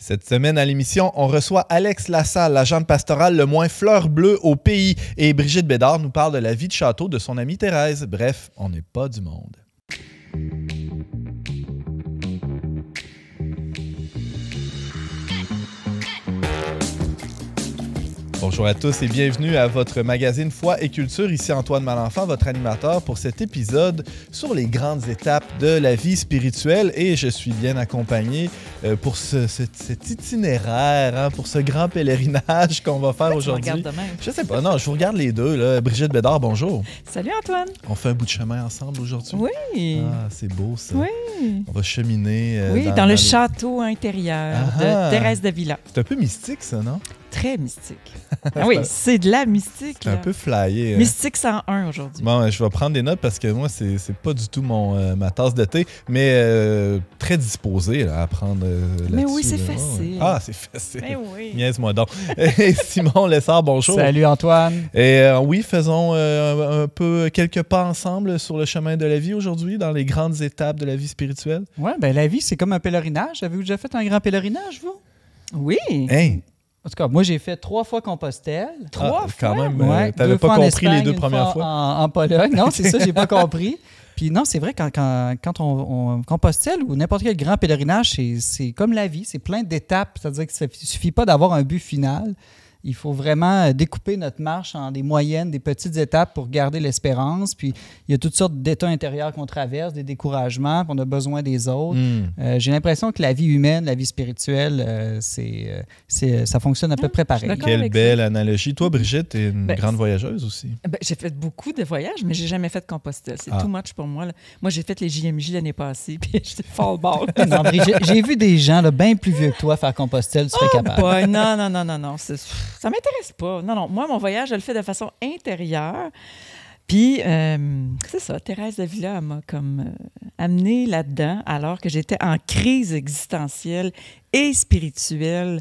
Cette semaine à l'émission, on reçoit Alex Lassalle, l'agente pastorale le moins fleur bleue au pays. Et Brigitte Bédard nous parle de la vie de château de son amie Thérèse. Bref, on n'est pas du monde. Bonjour à tous et bienvenue à votre magazine Foi et Culture. Ici Antoine Malenfant, votre animateur pour cet épisode sur les grandes étapes de la vie spirituelle. Et je suis bien accompagné pour cet itinéraire, pour ce grand pèlerinage qu'on va faire aujourd'hui. Tu me regardes de même. Je sais pas, non, je vous regarde les deux. Là. Brigitte Bédard, bonjour. Salut Antoine. On fait un bout de chemin ensemble aujourd'hui? Oui. Ah, c'est beau ça. Oui. On va cheminer. Dans le château intérieur de Thérèse de Villa. C'est un peu mystique ça, non? Très mystique. Ah oui, c'est de la mystique. C'est un peu flyé. Mystique 101 aujourd'hui. Bon, je vais prendre des notes parce que moi, c'est pas du tout ma tasse de thé, mais très disposé là, à prendre là-dessus. Mais oui, c'est là. facile. Ah, c'est facile. Mais oui. Niaise-moi donc. Et Simon Lessard, bonjour. Salut Antoine. Et oui, faisons un peu quelques pas ensemble sur le chemin de la vie aujourd'hui, dans les grandes étapes de la vie spirituelle. Ouais, ben la vie, c'est comme un pèlerinage. Avez-vous déjà fait un grand pèlerinage, vous? Oui. Hey! En tout cas, moi, j'ai fait 3 fois Compostelle. 3 fois? Quand même, Ouais, t'avais 2 pas fois en compris Espagne, les 2 une premières fois. fois. En Pologne. Non, c'est ça, j'ai pas compris. Puis non, c'est vrai, quand on Compostelle ou n'importe quel grand pèlerinage, c'est comme la vie, c'est plein d'étapes. C'est-à-dire qu'il ne suffit pas d'avoir un but final. Il faut vraiment découper notre marche en des moyennes, des petites étapes pour garder l'espérance. Puis il y a toutes sortes d'états intérieurs qu'on traverse, des découragements, puis on a besoin des autres. J'ai l'impression que la vie humaine, la vie spirituelle, ça fonctionne à peu près pareil. Quelle belle analogie. Toi, Brigitte, tu es une grande voyageuse aussi. J'ai fait beaucoup de voyages, mais j'ai jamais fait de Compostelle. C'est too much pour moi. Là. Moi, j'ai fait les JMJ l'année passée, puis j'étais fall ball. Non, Brigitte, j'ai vu des gens là, bien plus vieux que toi faire Compostelle, tu serais capable. Boy, non. Ça m'intéresse pas. Non. Moi, mon voyage, je le fais de façon intérieure. Puis, c'est ça, Thérèse de Villa m'a comme amenée là-dedans alors que j'étais en crise existentielle et spirituelle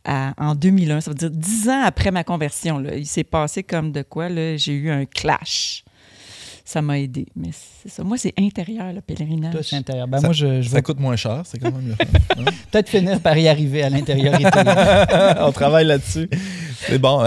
en 2001. Ça veut dire 10 ans après ma conversion. Là. Il s'est passé comme de quoi, là, j'ai eu un clash. Ça m'a aidé. Mais c'est ça. Moi, c'est intérieur, le pèlerinage. Toi, c'est intérieur. Ben, ça, moi, je ça coûte moins cher, c'est quand même le fun. Hein? Peut-être finir par y arriver à l'intériorité. On travaille là-dessus. C'est bon.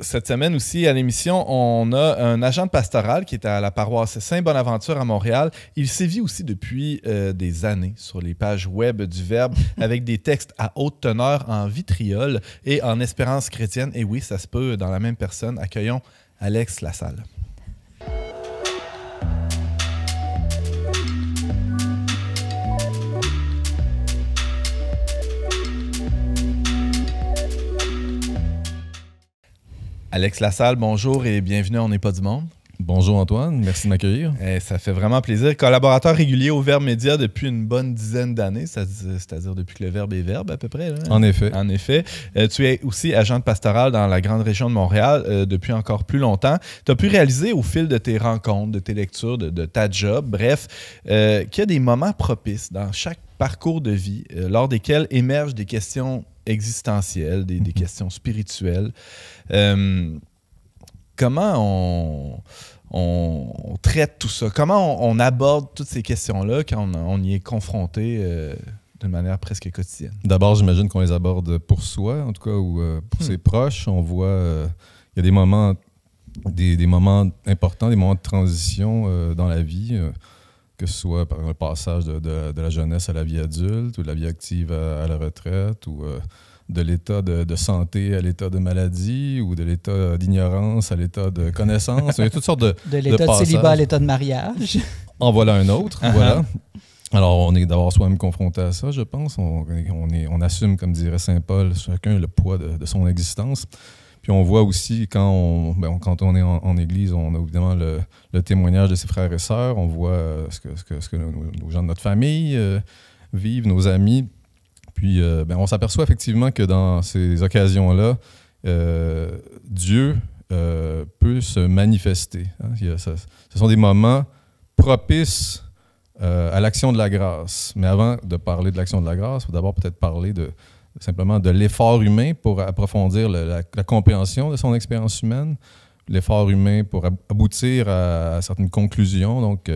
Cette semaine aussi, à l'émission, on a un agent pastoral qui est à la paroisse Saint-Bonaventure à Montréal. Il sévit aussi depuis des années sur les pages web du Verbe avec des textes à haute teneur en vitriol et en espérance chrétienne. Et oui, ça se peut dans la même personne. Accueillons Alex Lassalle. Alex Lassalle, bonjour et bienvenue à On n'est pas du monde. Bonjour Antoine, merci de m'accueillir. Ça fait vraiment plaisir. Collaborateur régulier au Verbe Média depuis une bonne dizaine d'années, c'est-à-dire depuis que le Verbe est Verbe à peu près. Là. En effet. En effet. Tu es aussi agente pastorale dans la grande région de Montréal depuis encore plus longtemps. Tu as pu réaliser au fil de tes rencontres, de tes lectures, de ta job, bref, qu'il y a des moments propices dans chaque parcours de vie lors desquels émergent des questions existentielles, des questions spirituelles. Comment on traite tout ça? Comment on aborde toutes ces questions-là quand on y est confronté d'une manière presque quotidienne? D'abord, j'imagine qu'on les aborde pour soi, en tout cas, ou pour ses proches. On voit il y a des moments importants, des moments de transition dans la vie, que ce soit par le passage de la jeunesse à la vie adulte, ou de la vie active à la retraite, ou de l'état de santé à l'état de maladie, ou de l'état d'ignorance à l'état de connaissance. Il y a toutes sortes de l'état de célibat à l'état de mariage. En voilà un autre, voilà. Alors, on est d'abord soi-même confronté à ça, je pense. On assume, comme dirait saint Paul, chacun le poids de son existence. Puis on voit aussi, quand on est en Église, on a évidemment le témoignage de ses frères et sœurs. On voit ce que nos gens de notre famille vivent, nos amis. Puis on s'aperçoit effectivement que dans ces occasions-là, Dieu peut se manifester. Hein. Ce sont des moments propices à l'action de la grâce. Mais avant de parler de l'action de la grâce, il faut d'abord peut-être parler simplement de l'effort humain pour approfondir la compréhension de son expérience humaine, l'effort humain pour aboutir à certaines conclusions. Donc,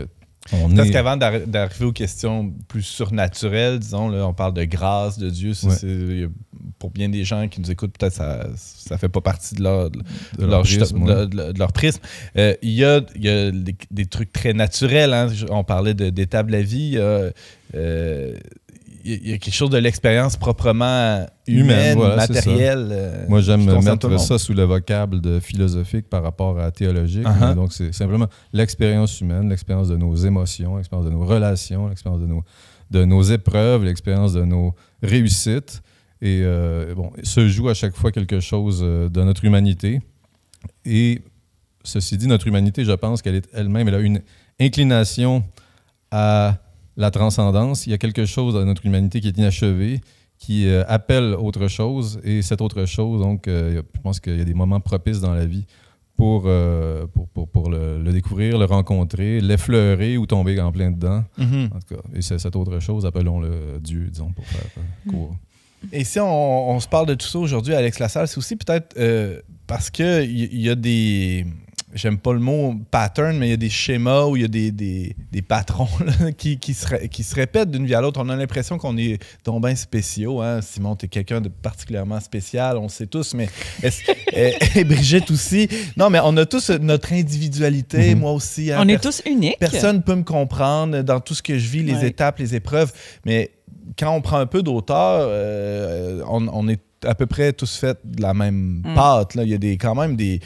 Parce qu'avant d'arriver aux questions plus surnaturelles, disons, là, on parle de grâce de Dieu. Pour bien des gens qui nous écoutent, peut-être ça ne fait pas partie de leur prisme. Il y a des trucs très naturels. Hein. On parlait d'état de la vie. Il y a quelque chose de l'expérience proprement humaine, voilà, matérielle. Moi, j'aime mettre ça sous le vocable de philosophique par rapport à théologique. Donc, c'est simplement l'expérience humaine, l'expérience de nos émotions, l'expérience de nos relations, l'expérience de nos épreuves, l'expérience de nos réussites. Et se joue à chaque fois quelque chose de notre humanité. Et ceci dit, notre humanité, je pense qu'elle est elle-même, elle a une inclination à la transcendance. Il y a quelque chose dans notre humanité qui est inachevé, qui appelle autre chose. Et cette autre chose, donc, je pense qu'il y a des moments propices dans la vie pour le découvrir, le rencontrer, l'effleurer ou tomber en plein dedans. En tout cas, et c'est cette autre chose, appelons-le Dieu, disons, pour faire court. Et si on se parle de tout ça aujourd'hui, Alex Lassalle, c'est aussi peut-être parce qu'il y a des... J'aime pas le mot pattern, mais il y a des schémas où il y a des patrons là, qui se répètent d'une vie à l'autre. On a l'impression qu'on est donc bien spéciaux. Hein? Simon, tu es quelqu'un de particulièrement spécial, on le sait tous, mais et Brigitte aussi. Non, mais on a tous notre individualité, moi aussi. Hein? On est tous uniques. Personne ne peut me comprendre dans tout ce que je vis, les étapes, les épreuves. Mais quand on prend un peu d'auteur, on est à peu près tous faits de la même pâte. Là. Il y a quand même des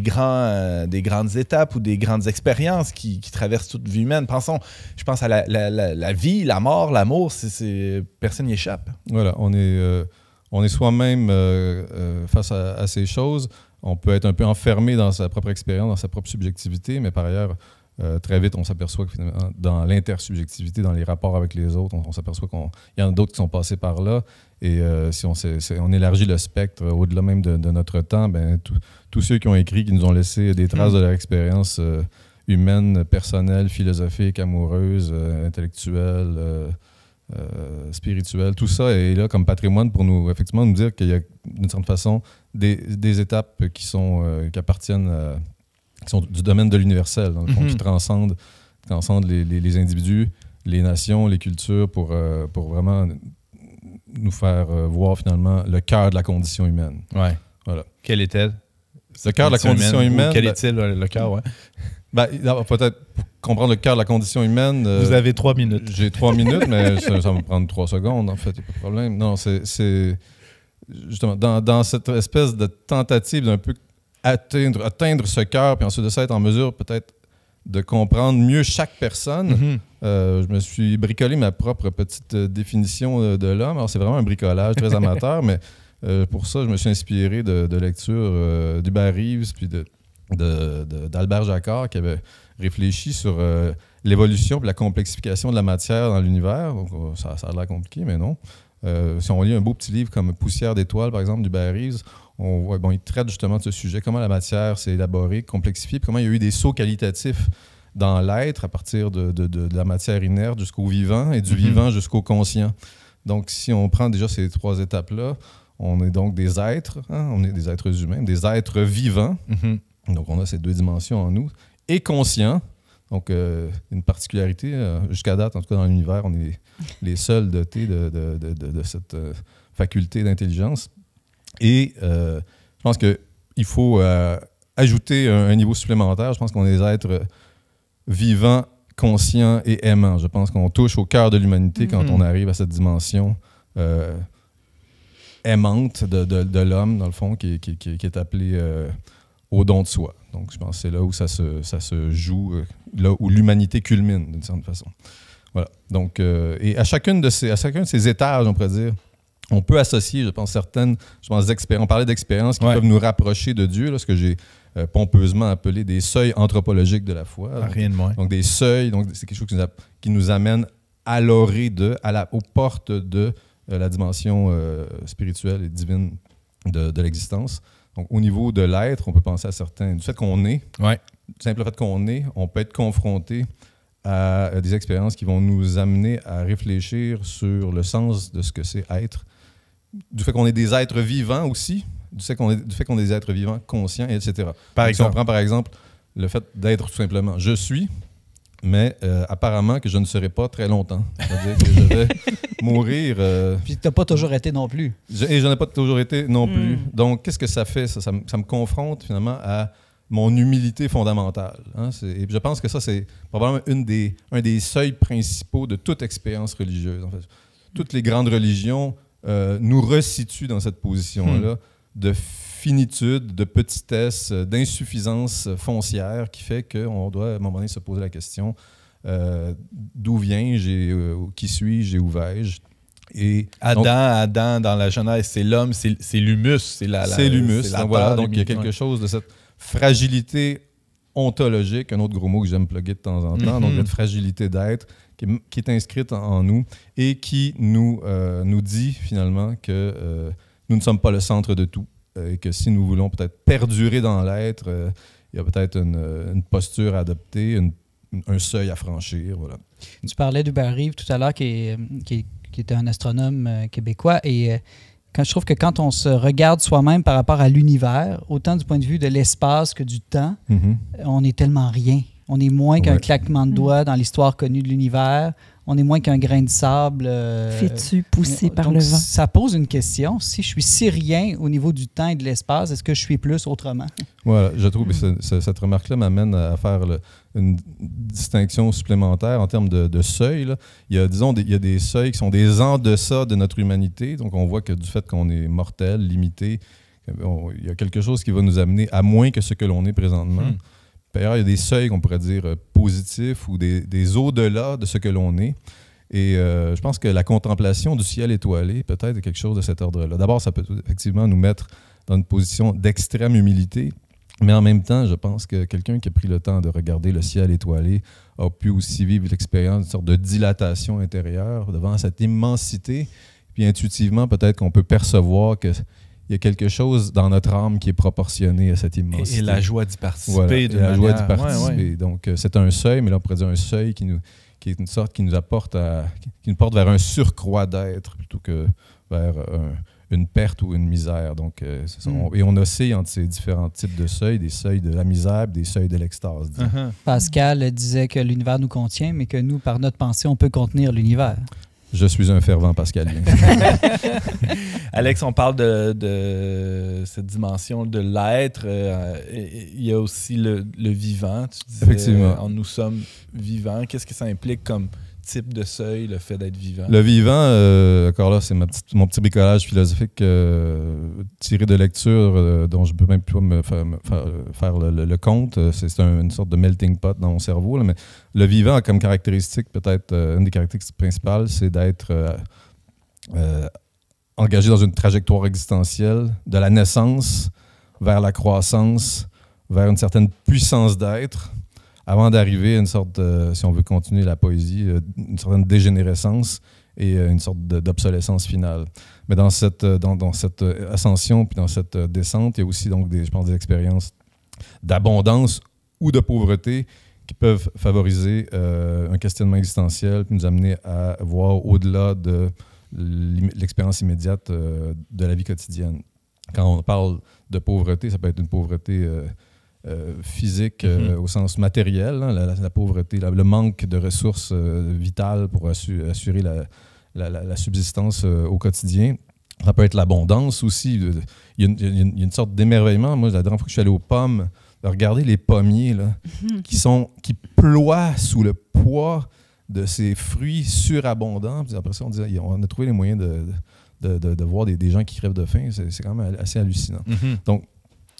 grandes étapes ou des grandes expériences qui traversent toute vie humaine. Je pense à la vie, la mort, l'amour, personne n'y échappe. Voilà, on est soi-même face à ces choses. On peut être un peu enfermé dans sa propre expérience, dans sa propre subjectivité, mais par ailleurs, très vite, on s'aperçoit que finalement, dans l'intersubjectivité, dans les rapports avec les autres, on s'aperçoit qu'il y en a d'autres qui sont passés par là. Et si on élargit le spectre au-delà même de notre temps, ben, tous ceux qui ont écrit, qui nous ont laissé des traces de leur expérience humaine, personnelle, philosophique, amoureuse, intellectuelle, spirituelle, tout ça est là comme patrimoine pour nous, effectivement, nous dire qu'il y a d'une certaine façon des étapes qui appartiennent qui sont du domaine de l'universel, dans le fond, qui transcendent les individus, les nations, les cultures pour vraiment nous faire voir finalement le cœur de la condition humaine. Ouais. Voilà. Quel était le cœur de la condition humaine? Quel est-il le cœur, ouais? Peut-être pour comprendre le cœur de la condition humaine. Vous avez 3 minutes. J'ai 3 minutes, mais ça va me prendre 3 secondes, en fait, il n'y a pas de problème. Non, c'est justement dans cette espèce de tentative d'un peu atteindre ce cœur, puis ensuite de ça, être en mesure peut-être de comprendre mieux chaque personne. Je me suis bricolé ma propre petite définition de l'homme. Alors, c'est vraiment un bricolage très amateur, mais pour ça, je me suis inspiré de lectures d'Hubert Reeves puis d'Albert Jacquard, qui avait réfléchi sur l'évolution et la complexification de la matière dans l'univers. Donc, ça a l'air compliqué, mais non. Si on lit un beau petit livre comme Poussière d'étoiles, par exemple, d'Hubert Reeves, on voit, il traite justement de ce sujet, comment la matière s'est élaborée, complexifiée, puis comment il y a eu des sauts qualitatifs dans l'être à partir de la matière inerte jusqu'au vivant et du vivant jusqu'au conscient. Donc, si on prend déjà ces 3 étapes-là, on est donc des êtres, on est des êtres humains, des êtres vivants. Donc, on a ces 2 dimensions en nous, et conscients. Donc, une particularité, jusqu'à date, en tout cas dans l'univers, on est les seuls dotés de cette faculté d'intelligence. Et je pense qu'il faut ajouter un niveau supplémentaire. Je pense qu'on est des êtres vivants, conscients et aimants. Je pense qu'on touche au cœur de l'humanité quand on arrive à cette dimension aimante de l'homme, dans le fond, qui est appelée au don de soi. Donc, je pense que c'est là où ça se joue, là où l'humanité culmine, d'une certaine façon. Voilà. Donc, et à chacun de ces étages, on pourrait dire, on peut associer, je pense, on parlait d'expériences qui peuvent nous rapprocher de Dieu, là, ce que j'ai pompeusement appelé des seuils anthropologiques de la foi. Donc, rien de moins. Donc, des seuils, donc c'est quelque chose qui nous amène à l'orée aux portes de la dimension spirituelle et divine de l'existence. Donc, au niveau de l'être, on peut penser à du fait qu'on est, du simple fait qu'on est, on peut être confronté à des expériences qui vont nous amener à réfléchir sur le sens de ce que c'est être. Du fait qu'on est des êtres vivants aussi, du fait qu'on est des êtres vivants conscients, etc. Si on prend par exemple le fait d'être tout simplement « je suis », Mais apparemment que je ne serai pas très longtemps. C'est-à-dire que je vais mourir. Puis tu n'as pas toujours été non plus. Et je n'ai pas toujours été non plus. Donc, qu'est-ce que ça fait? Ça me confronte finalement à mon humilité fondamentale. Hein? Et je pense que ça, c'est probablement un des seuils principaux de toute expérience religieuse. En fait. Toutes les grandes religions nous resituent dans cette position-là de finitude, de petitesse, d'insuffisance foncière qui fait qu'on doit, à un moment donné, se poser la question d'où viens-je et qui suis-je et où vais-je? Et Adam, dans la Genèse, c'est l'homme, c'est l'humus. C'est l'humus. c'est la Voilà, terre, donc il y a quelque chose de cette fragilité ontologique, un autre gros mot que j'aime plugger de temps en temps, donc cette fragilité d'être qui est inscrite en nous et qui nous dit finalement que nous ne sommes pas le centre de tout et que si nous voulons peut-être perdurer dans l'être, il y a peut-être une posture à adopter, un seuil à franchir. Voilà. Tu parlais d'Hubert Reeves tout à l'heure, qui était un astronome québécois, et je trouve que quand on se regarde soi-même par rapport à l'univers, autant du point de vue de l'espace que du temps, on est tellement rien. On est moins qu'un claquement de doigts dans l'histoire connue de l'univers. On est moins qu'un grain de sable. Fétu, poussé par le vent. Ça pose une question. Si je suis si rien au niveau du temps et de l'espace, est-ce que je suis plus autrement? Voilà, je trouve que cette remarque-là m'amène à faire une distinction supplémentaire en termes de seuil. Là. Il y a des seuils qui sont des en-deçà de notre humanité. Donc, on voit que du fait qu'on est mortel, limité, il y a quelque chose qui va nous amener à moins que ce que l'on est présentement. D'ailleurs, il y a des seuils qu'on pourrait dire positifs ou des au-delà de ce que l'on est. Et je pense que la contemplation du ciel étoilé peut-être est quelque chose de cet ordre-là. D'abord, ça peut effectivement nous mettre dans une position d'extrême humilité, mais en même temps, je pense que quelqu'un qui a pris le temps de regarder le ciel étoilé a pu aussi vivre l'expérience d'une sorte de dilatation intérieure devant cette immensité. Puis intuitivement, peut-être qu'on peut percevoir que il y a quelque chose dans notre âme qui est proportionné à cette immensité. Et la joie d'y participer. Voilà, la joie d'y participer. Ouais. Donc, c'est un seuil, mais là, on pourrait dire un seuil qui est une sorte qui nous porte vers un surcroît d'être plutôt que vers une perte ou une misère. Donc, et on oscille entre ces différents types de seuils, des seuils de la misère, des seuils de l'extase. Pascal disait que l'univers nous contient, mais que nous, par notre pensée, on peut contenir l'univers. Je suis un fervent pascalien. Alex, on parle de cette dimension de l'être. Il y a aussi le vivant. Tu disais, effectivement. Nous sommes vivants. Qu'est-ce que ça implique comme type de seuil, le fait d'être vivant? Le vivant, encore là, c'est mon petit bricolage philosophique tiré de lecture dont je ne peux même plus me faire le compte. C'est une sorte de melting pot dans mon cerveau. Là, mais le vivant a comme caractéristique, peut-être une des caractéristiques principales, c'est d'être engagé dans une trajectoire existentielle de la naissance vers la croissance, vers une certaine puissance d'être, avant d'arriver à une sorte, si on veut continuer la poésie, une certaine dégénérescence et une sorte d'obsolescence finale. Mais dans cette ascension puis dans cette descente, il y a aussi donc je pense des expériences d'abondance ou de pauvreté qui peuvent favoriser un questionnement existentiel puis nous amener à voir au-delà de l'expérience immédiate de la vie quotidienne. Quand on parle de pauvreté, ça peut être une pauvreté physique au sens matériel, hein, la pauvreté, le manque de ressources vitales pour assurer la subsistance au quotidien. Ça peut être l'abondance aussi. Il y a une sorte d'émerveillement. Moi, la dernière fois que je suis allé aux pommes, de regarder les pommiers là, qui ploient sous le poids de ces fruits surabondants. Puis après ça, on a trouvé les moyens de voir des gens qui crèvent de faim. C'est quand même assez hallucinant. Donc,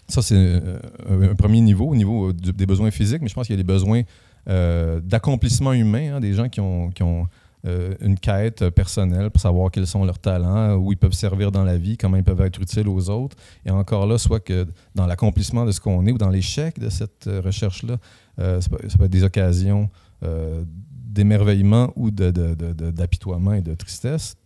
ça, c'est un premier niveau, au niveau des besoins physiques, mais je pense qu'il y a des besoins d'accomplissement humain, hein, des gens qui ont une quête personnelle pour savoir quels sont leurs talents, où ils peuvent servir dans la vie, comment ils peuvent être utiles aux autres. Et encore là, soit que dans l'accomplissement de ce qu'on est ou dans l'échec de cette recherche-là, ça peut être des occasions d'émerveillement ou d'apitoiement et de tristesse.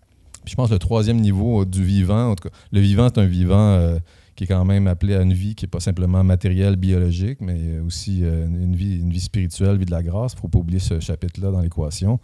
Puis je pense que le troisième niveau du vivant, en tout cas, le vivant est un vivant qui est quand même appelé à une vie qui n'est pas simplement matérielle, biologique, mais aussi une vie spirituelle, vie de la grâce. Il ne faut pas oublier ce chapitre-là dans l'équation.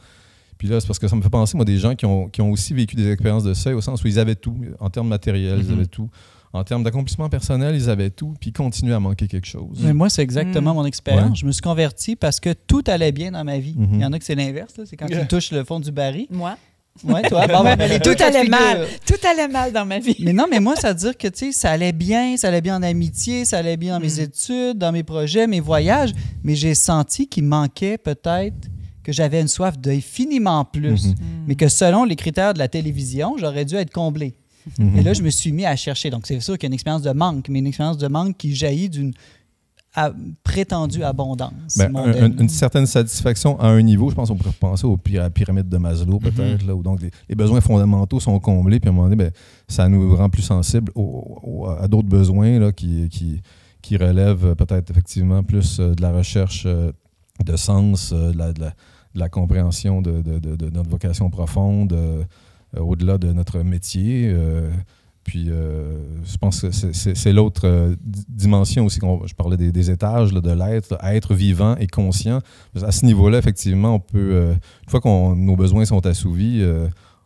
Puis là, c'est parce que ça me fait penser, moi, des gens qui ont aussi vécu des expériences de seuil, au sens où ils avaient tout. En termes matériels, ils avaient tout. En termes d'accomplissement personnel, ils avaient tout, puis ils continuaient à manquer quelque chose. Mais moi, c'est exactement mon expérience. Ouais. Je me suis converti parce que tout allait bien dans ma vie. Il y en a que c'est l'inverse, là. C'est quand tu touches le fond du baril. Moi, Ouais, toi, bon, mais les deux tout cas de allait figure. mal. Tout allait mal dans ma vie. Mais non, mais moi, ça veut dire que, tu sais, ça allait bien en amitié, ça allait bien dans mes études, dans mes projets, mes voyages, mais j'ai senti qu'il manquait peut-être que j'avais une soif d'infiniment plus, mais que selon les critères de la télévision, j'aurais dû être comblé. Et là, je me suis mis à chercher. Donc, c'est sûr qu'il y a une expérience de manque, mais une expérience de manque qui jaillit d'une prétendue abondance. Une certaine satisfaction à un niveau, je pense qu'on pourrait penser à la pyramide de Maslow, peut-être, là, où donc les besoins fondamentaux sont comblés, puis à un moment donné, ça nous rend plus sensibles à d'autres besoins là, qui relèvent peut-être effectivement plus de la recherche de sens, de la compréhension de notre vocation profonde, au-delà de notre métier. Puis, je pense que c'est l'autre dimension aussi. Je parlais des étages là, de l'être, être vivant et conscient. À ce niveau-là, effectivement, on peut, une fois que nos besoins sont assouvis,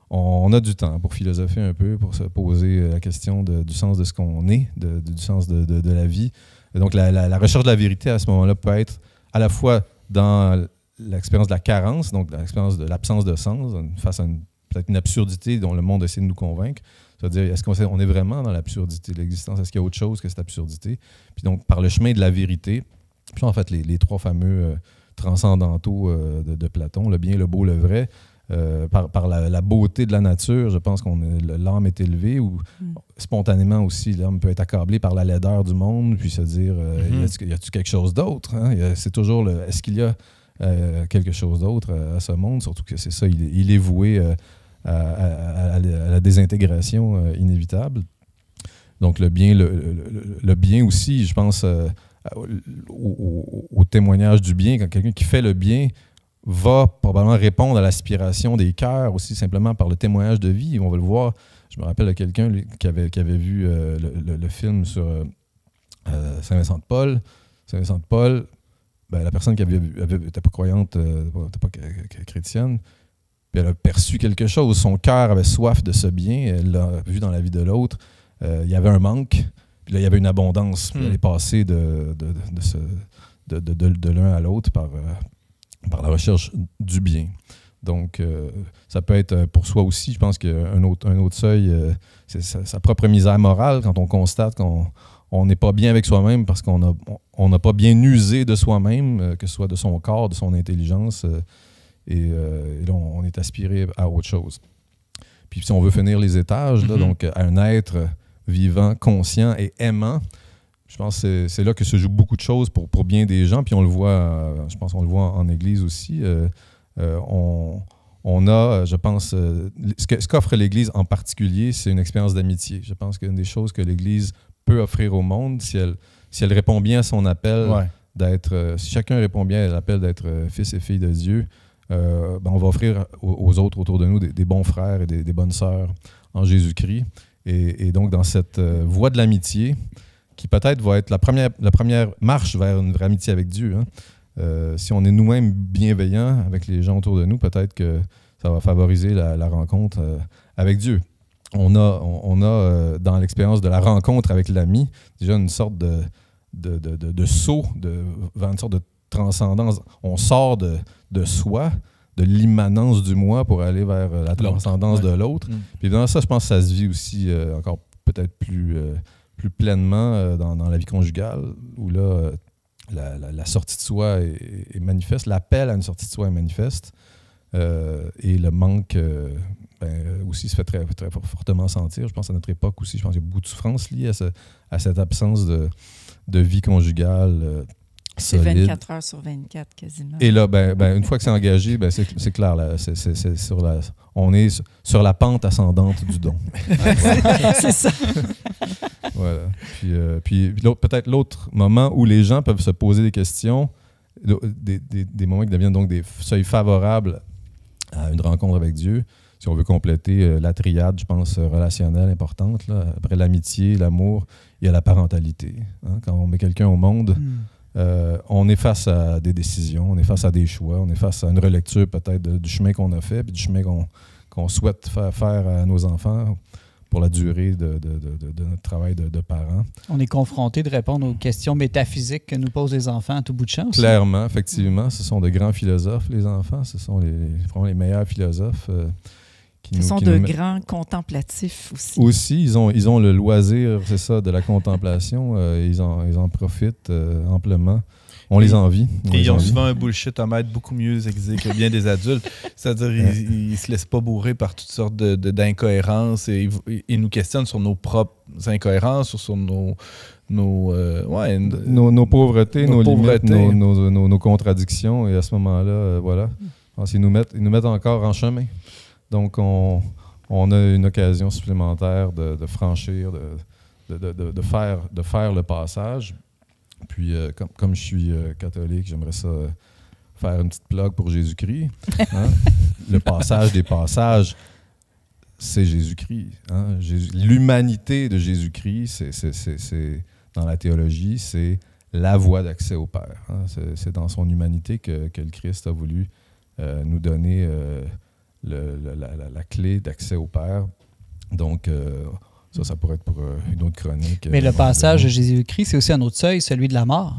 on a du temps pour philosopher un peu, pour se poser la question du sens de ce qu'on est, du sens de la vie. Et donc, la recherche de la vérité à ce moment-là peut être à la fois dans l'expérience de la carence, donc l'expérience de l'absence de sens, face à peut-être une absurdité dont le monde essaie de nous convaincre. C'est-à-dire, est-ce qu'on est vraiment dans l'absurdité de l'existence? Est-ce qu'il y a autre chose que cette absurdité? Puis donc, par le chemin de la vérité, puis en fait, les trois fameux transcendantaux de Platon, le bien, le beau, le vrai, par la beauté de la nature, je pense que l'âme est élevée, ou spontanément aussi, l'âme peut être accablée par la laideur du monde, puis se dire, y a-t-il quelque chose d'autre? Hein? C'est toujours est-ce qu'il y a quelque chose d'autre à ce monde? Surtout que c'est ça, il est voué à la désintégration inévitable. Donc le bien, le bien aussi, je pense au témoignage du bien. Quand quelqu'un qui fait le bien va probablement répondre à l'aspiration des cœurs aussi simplement par le témoignage de vie. On va le voir. Je me rappelle de quelqu'un qui avait vu le film sur Saint-Vincent de Paul. Saint-Vincent de Paul, la personne qui n'était pas croyante, n'était pas chrétienne, puis elle a perçu quelque chose. Son cœur avait soif de ce bien. Elle l'a vu dans la vie de l'autre. Il y avait un manque. Puis là, il y avait une abondance. Puis elle est passée de l'un à l'autre par la recherche du bien. Donc, ça peut être pour soi aussi. Je pense qu'un autre seuil, c'est sa propre misère morale quand on constate qu'on n'est pas bien avec soi-même parce qu'on n'a pas bien usé de soi-même, que ce soit de son corps, de son intelligence. Et là, on est aspiré à autre chose. Puis si on veut finir les étages, là, donc à un être vivant, conscient et aimant, je pense que c'est là que se jouent beaucoup de choses pour bien des gens. Puis on le voit, je pense qu'on le voit en Église aussi. On a, je pense, ce qu'offre l'Église en particulier, c'est une expérience d'amitié. Je pense qu'une des choses que l'Église peut offrir au monde, si elle répond bien à son appel d'être, si chacun répond bien à l'appel d'être fils et fille de Dieu, on va offrir aux autres autour de nous des bons frères et des bonnes sœurs en Jésus-Christ. Et donc, dans cette voie de l'amitié, qui peut-être va être la première marche vers une vraie amitié avec Dieu. Hein. Si on est nous-mêmes bienveillants avec les gens autour de nous, peut-être que ça va favoriser la rencontre avec Dieu. On a dans l'expérience de la rencontre avec l'ami, déjà une sorte de saut vers une sorte de transcendance. On sort de soi, de l'immanence du moi pour aller vers la transcendance de l'autre. Puis dans ça, je pense que ça se vit aussi encore peut-être plus pleinement dans la vie conjugale, où là, la sortie de soi est manifeste, l'appel à une sortie de soi est manifeste, et le manque aussi se fait très, très fortement sentir. Je pense à notre époque aussi, je pense qu'il y a beaucoup de souffrance liée à cette absence de vie conjugale c'est solide. 24 heures sur 24 quasiment. Et là, une fois que c'est engagé, c'est clair, là, on est sur la pente ascendante du don. C'est ça. Voilà. Puis peut-être l'autre moment où les gens peuvent se poser des questions, des moments qui deviennent donc des seuils favorables à une rencontre avec Dieu, si on veut compléter la triade, je pense, relationnelle importante. Là. Après l'amitié, l'amour, il y a la parentalité. Hein. Quand on met quelqu'un au monde, on est face à des décisions, on est face à des choix, on est face à une relecture peut-être du chemin qu'on a fait, puis du chemin qu'on souhaite faire à nos enfants pour la durée de notre travail de parents. On est confronté de répondre aux questions métaphysiques que nous posent les enfants à tout bout de champ aussi. Clairement, effectivement, ce sont de grands philosophes, les enfants. Ce sont vraiment les meilleurs philosophes. Ce sont de grands contemplatifs aussi. Aussi, ils ont le loisir, c'est ça, de la contemplation. Ils en profitent amplement. On les envie. Ils ont souvent un bullshit à mettre beaucoup mieux aiguisé que bien des adultes. C'est-à-dire ils se laissent pas bourrer par toutes sortes d'incohérences et ils nous questionnent sur nos propres incohérences, sur nos pauvretés, nos limites, nos contradictions. Et à ce moment-là, voilà, ils nous mettent encore en chemin. Donc, on a une occasion supplémentaire de franchir, de faire le passage. Puis, comme je suis catholique, j'aimerais ça faire une petite plug pour Jésus-Christ. Hein? Le passage des passages, c'est Jésus-Christ. Hein? L'humanité de Jésus-Christ, c'est dans la théologie, c'est la voie d'accès au Père. Hein? C'est dans son humanité que le Christ a voulu nous donner la clé d'accès au Père. Donc, ça pourrait être pour une autre chronique. Mais le passage de Jésus-Christ, c'est aussi un autre seuil, celui de la mort.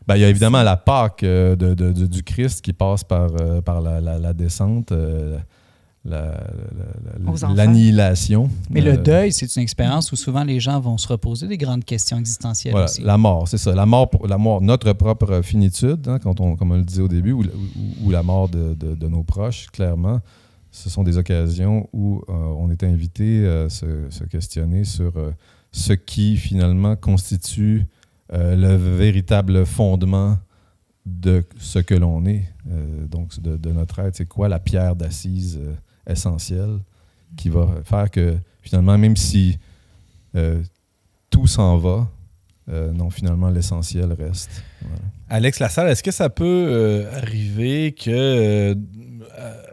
Ben, il y a évidemment la Pâque du Christ qui passe par la descente, l'annihilation. Mais le deuil, c'est une expérience où souvent les gens vont se reposer des grandes questions existentielles voilà, aussi. La mort, c'est ça. La mort, notre propre finitude, hein, comme on le disait au début, ou la mort de nos proches, clairement. Ce sont des occasions où on est invité à se questionner sur ce qui, finalement, constitue le véritable fondement de ce que l'on est, donc de notre être. C'est quoi la pierre d'assise essentielle qui va faire que, finalement, même si tout s'en va, non, finalement, l'essentiel reste. Voilà. Alex Lassalle, est-ce que ça peut arriver que...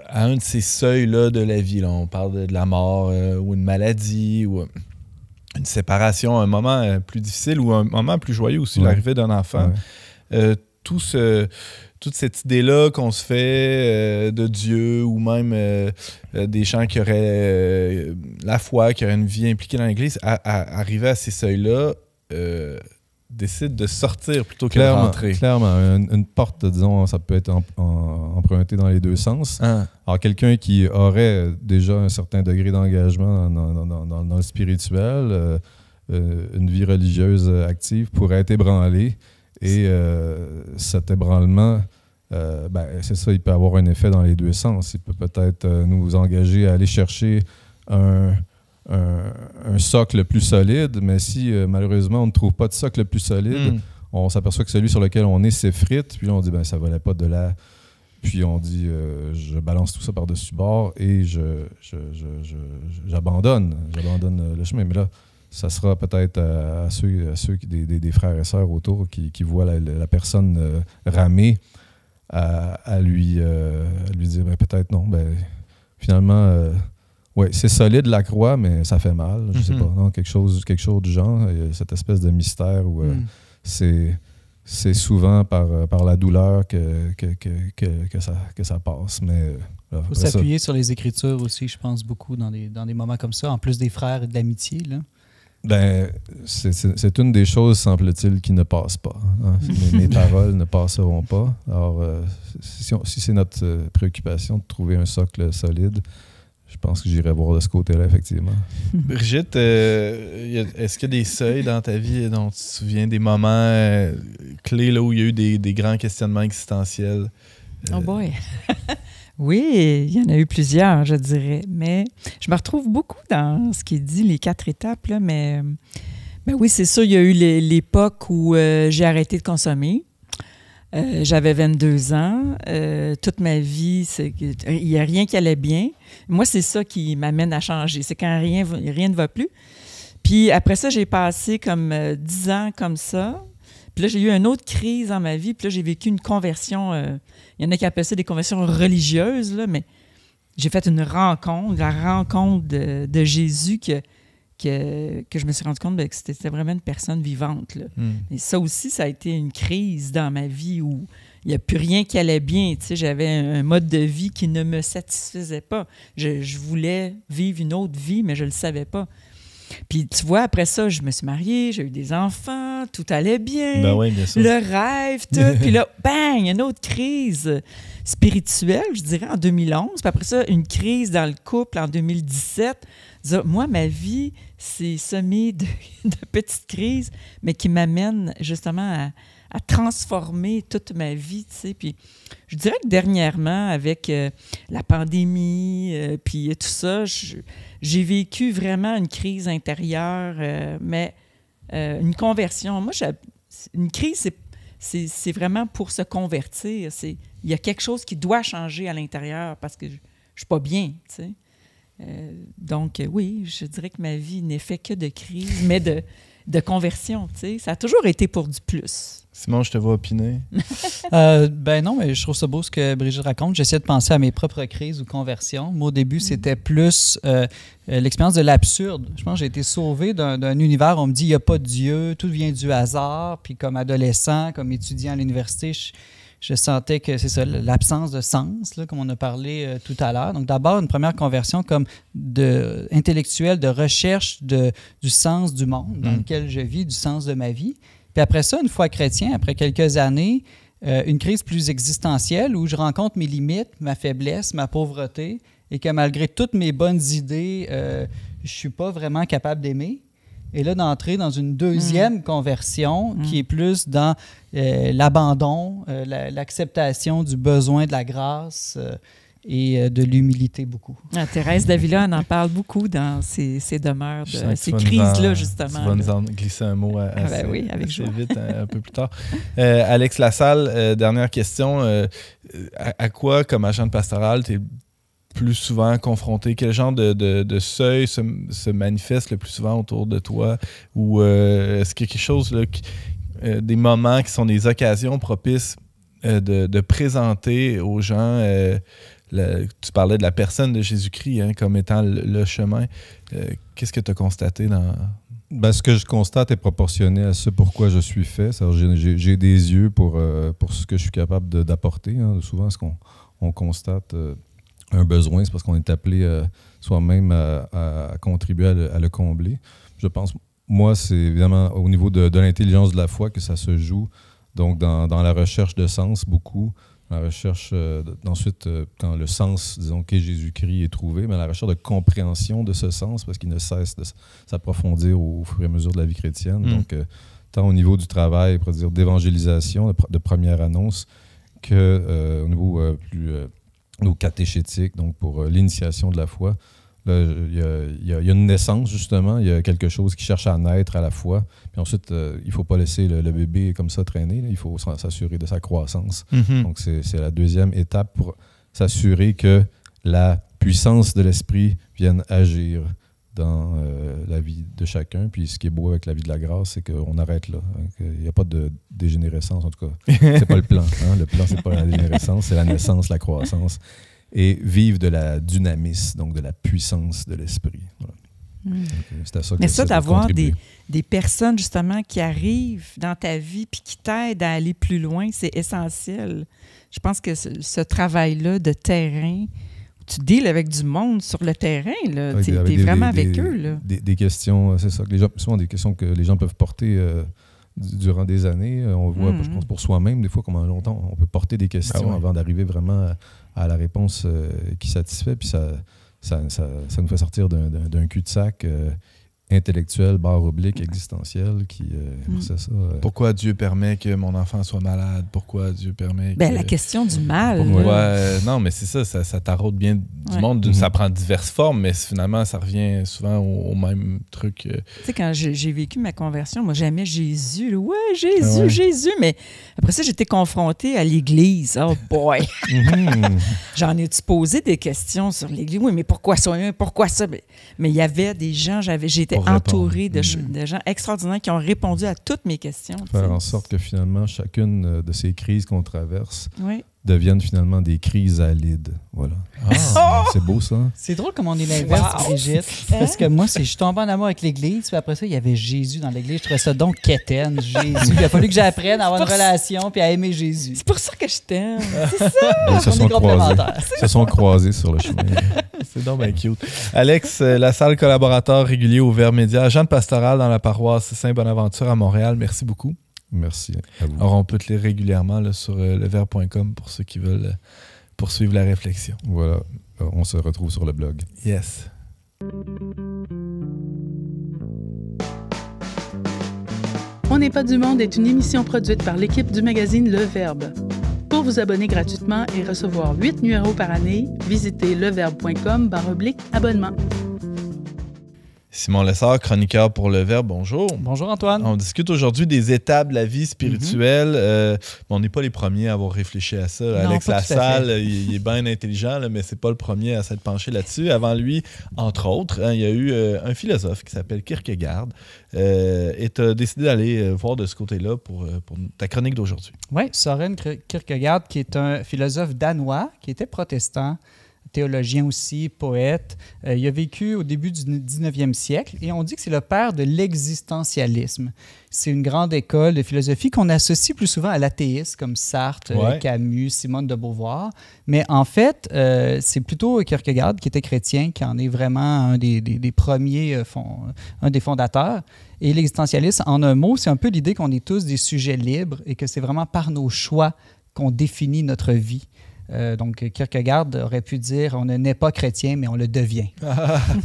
à un de ces seuils-là de la vie, là, on parle de la mort ou une maladie ou une séparation, un moment plus difficile ou un moment plus joyeux aussi, l'arrivée d'un enfant. Ouais. Toute cette idée-là qu'on se fait de Dieu ou même des gens qui auraient la foi, qui auraient une vie impliquée dans l'Église, arriver à ces seuils-là, décide de sortir plutôt que de rentrer. Clairement. Une porte, disons, ça peut être emprunté dans les deux sens. Ah. Alors, quelqu'un qui aurait déjà un certain degré d'engagement dans le spirituel, une vie religieuse active, pourrait être ébranlé. Et cet ébranlement, c'est ça, il peut avoir un effet dans les deux sens. Il peut peut-être nous engager à aller chercher un socle plus solide, mais si malheureusement on ne trouve pas de socle plus solide, on s'aperçoit que celui sur lequel on est s'effrite, puis là on dit ça valait pas de là. Puis on dit je balance tout ça par-dessus bord et j'abandonne le chemin. Mais là, ça sera peut-être à ceux des frères et sœurs autour qui voient la personne ramer à lui dire peut-être non, finalement oui, c'est solide la croix, mais ça fait mal. Je sais pas, non, quelque chose du genre. Il y a cette espèce de mystère où c'est souvent par la douleur que ça passe. Mais il faut s'appuyer sur les Écritures aussi, je pense, beaucoup dans des moments comme ça, en plus des frères et de l'amitié. Là. C'est une des choses, semble-t-il, qui ne passe pas. Hein. Mes paroles ne passeront pas. Alors, si c'est notre préoccupation de trouver un socle solide, je pense que j'irai voir de ce côté-là, effectivement. Brigitte, est-ce qu'il y a des seuils dans ta vie dont tu te souviens, des moments clés là, où il y a eu des grands questionnements existentiels? Oh boy! Oui, il y en a eu plusieurs, je dirais. Mais je me retrouve beaucoup dans ce qui est dit, les 4 étapes. Là, mais oui, c'est sûr, il y a eu l'époque où j'ai arrêté de consommer. J'avais 22 ans. Toute ma vie, il n'y a rien qui allait bien. Moi, c'est ça qui m'amène à changer. C'est quand rien ne va plus. Puis après ça, j'ai passé comme 10 ans comme ça. Puis là, j'ai eu une autre crise dans ma vie. Puis là, j'ai vécu une conversion. Il y en a qui appellent ça des conversions religieuses, là, mais j'ai fait une rencontre, la rencontre de Jésus qui que je me suis rendu compte que c'était vraiment une personne vivante. Là. Et ça aussi, ça a été une crise dans ma vie où il n'y a plus rien qui allait bien. Tu sais, j'avais un mode de vie qui ne me satisfaisait pas. Je voulais vivre une autre vie, mais je ne le savais pas. Puis tu vois, après ça, je me suis mariée, j'ai eu des enfants, tout allait bien. Ben oui, bien sûr. Le rêve, tout. Puis là, bang, une autre crise spirituelle, je dirais, en 2011. Puis après ça, une crise dans le couple en 2017. Moi, ma vie, c'est semé de petites crises, mais qui m'amènent justement à transformer toute ma vie, tu sais. Puis je dirais que dernièrement, avec la pandémie, puis tout ça, j'ai vécu vraiment une crise intérieure, mais une conversion. Moi, une crise, c'est vraiment pour se convertir. Il y a quelque chose qui doit changer à l'intérieur parce que je ne suis pas bien, tu sais. Donc, oui, je dirais que ma vie n'est faite que de crise, mais de conversion, tu sais. Ça a toujours été pour du plus. Simon, je te vois opiner. Ben non, mais je trouve ça beau ce que Brigitte raconte. J'essaie de penser à mes propres crises ou conversions. Moi, au début, c'était plus l'expérience de l'absurde. Je pense que j'ai été sauvé d'un univers où on me dit il n'y a pas de Dieu, tout vient du hasard. Puis comme adolescent, comme étudiant à l'université, je sentais que c'est ça, l'absence de sens, là, comme on a parlé tout à l'heure. Donc d'abord, une première conversion comme intellectuelle de recherche du sens du monde dans lequel je vis, du sens de ma vie. Puis après ça, une fois chrétien, après quelques années, une crise plus existentielle où je rencontre mes limites, ma faiblesse, ma pauvreté, et que malgré toutes mes bonnes idées, je ne suis pas vraiment capable d'aimer. Et là, d'entrer dans une deuxième conversion qui est plus dans l'abandon, l'acceptation du besoin de la grâce et de l'humilité beaucoup. Thérèse d'Avila, on en parle beaucoup dans ces demeures, ces crises-là, justement. Tu vas nous en glisser un mot assez, oui, avec assez joie. vite, un peu plus tard. Alex Lassalle, dernière question. À quoi, comme agent de pastoral, tu es plus souvent confronté? Quel genre de seuil se manifeste le plus souvent autour de toi? Ou est-ce qu'il y a quelque chose, là, des moments qui sont des occasions propices de présenter aux gens... tu parlais de la personne de Jésus-Christ comme étant le chemin. Qu'est-ce que tu as constaté dans... Ben, ce que je constate est proportionné à ce pourquoi je suis fait. J'ai des yeux pour ce que je suis capable d'apporter. Souvent, ce qu'on constate un besoin, c'est parce qu'on est appelé soi-même à contribuer à le combler. Je pense, moi, c'est évidemment au niveau de l'intelligence de la foi que ça se joue. Donc, dans la recherche de sens, beaucoup. La recherche, ensuite, quand le sens, disons, qu'est Jésus-Christ est trouvé, mais la recherche de compréhension de ce sens, parce qu'il ne cesse de s'approfondir au fur et à mesure de la vie chrétienne. Donc, tant au niveau du travail, pour dire d'évangélisation, de première annonce, que au niveau plus catéchétique, donc pour l'initiation de la foi. Là, il y a une naissance, justement. Il y a quelque chose qui cherche à naître à la fois. Puis ensuite, il ne faut pas laisser le bébé comme ça traîner. Là. Il faut s'assurer de sa croissance. Donc, c'est la deuxième étape pour s'assurer que la puissance de l'esprit vienne agir dans la vie de chacun. Puis ce qui est beau avec la vie de la grâce, c'est qu'on arrête là. Il n'y a pas de dégénérescence, en tout cas. C'est pas le plan. Le plan, c'est pas la dégénérescence, c'est la naissance, la croissance. Et vivre de la dynamisme, donc de la puissance de l'esprit. Voilà. C'est à ça que mais ça, d'avoir contribuer. des personnes, justement, qui arrivent dans ta vie puis qui t'aident à aller plus loin, c'est essentiel. Je pense que ce travail-là de terrain, où tu deals avec du monde sur le terrain, tu es vraiment avec eux. Là. Des questions, c'est ça, que les gens, souvent des questions que les gens peuvent porter durant des années. On voit, je pense, pour soi-même, des fois, comment longtemps on peut porter des questions avant d'arriver vraiment à la réponse qui satisfait. Puis ça nous fait sortir d'un cul-de-sac intellectuel, barre oblique, existentiel, qui c'est ça. Pourquoi Dieu permet que mon enfant soit malade? Pourquoi Dieu permet que... la question du mal. Non, mais c'est ça taraude bien du monde. Ça prend diverses formes, mais finalement, ça revient souvent au même truc. Tu sais, quand j'ai vécu ma conversion, moi, j'aimais Jésus. Jésus. Mais après ça, j'étais confrontée à l'Église. Oh boy! J'en ai-tu posé des questions sur l'Église? Oui, mais pourquoi ça? Pourquoi ça? Mais il y avait des gens, j'étais entourée de gens extraordinaires qui ont répondu à toutes mes questions. Faire en sorte que finalement, chacune de ces crises qu'on traverse deviennent finalement des chrysalides. Voilà. C'est beau, ça. C'est drôle comme on est l'inverse, Brigitte. Parce que moi, je suis tombé en amour avec l'Église, puis après ça, il y avait Jésus dans l'Église. Je trouvais ça donc quétaine, Jésus. Il a fallu que j'apprenne à avoir une relation puis à aimer Jésus. C'est pour ça que je t'aime. Ils se sont croisés sur le chemin. C'est donc bien cute. Alex, la salle collaborateur régulier au Verbe Média, agent de pastoral dans la paroisse Saint-Bonaventure à Montréal. Merci beaucoup. Merci à vous. Alors, on peut te lire régulièrement là, sur leverbe.com pour ceux qui veulent poursuivre la réflexion. Voilà. On se retrouve sur le blog. Yes. On n'est pas du monde est une émission produite par l'équipe du magazine Le Verbe. Pour vous abonner gratuitement et recevoir 8 numéros par année, visitez leverbe.com/abonnement. Simon Lessard, chroniqueur pour Le Verbe, bonjour. Bonjour Antoine. On discute aujourd'hui des étapes de la vie spirituelle. On n'est pas les premiers à avoir réfléchi à ça. Non, Alex pas tout à Lassalle, il est bien intelligent, là, mais c'est pas le premier à s'être penché là-dessus. Avant lui, entre autres, il y a eu un philosophe qui s'appelle Kierkegaard. Et tu as décidé d'aller voir de ce côté-là pour ta chronique d'aujourd'hui. Oui, Søren Kierkegaard, qui est un philosophe danois, qui était protestant, théologien aussi, poète. Il a vécu au début du 19e siècle et on dit que c'est le père de l'existentialisme. C'est une grande école de philosophie qu'on associe plus souvent à l'athéisme, comme Sartre, Camus, Simone de Beauvoir. Mais en fait, c'est plutôt Kierkegaard, qui était chrétien, qui en est vraiment un des premiers, un des fondateurs. Et l'existentialisme, en un mot, c'est un peu l'idée qu'on est tous des sujets libres et que c'est vraiment par nos choix qu'on définit notre vie. Donc, Kierkegaard aurait pu dire « on ne naît pas chrétien, mais on le devient ».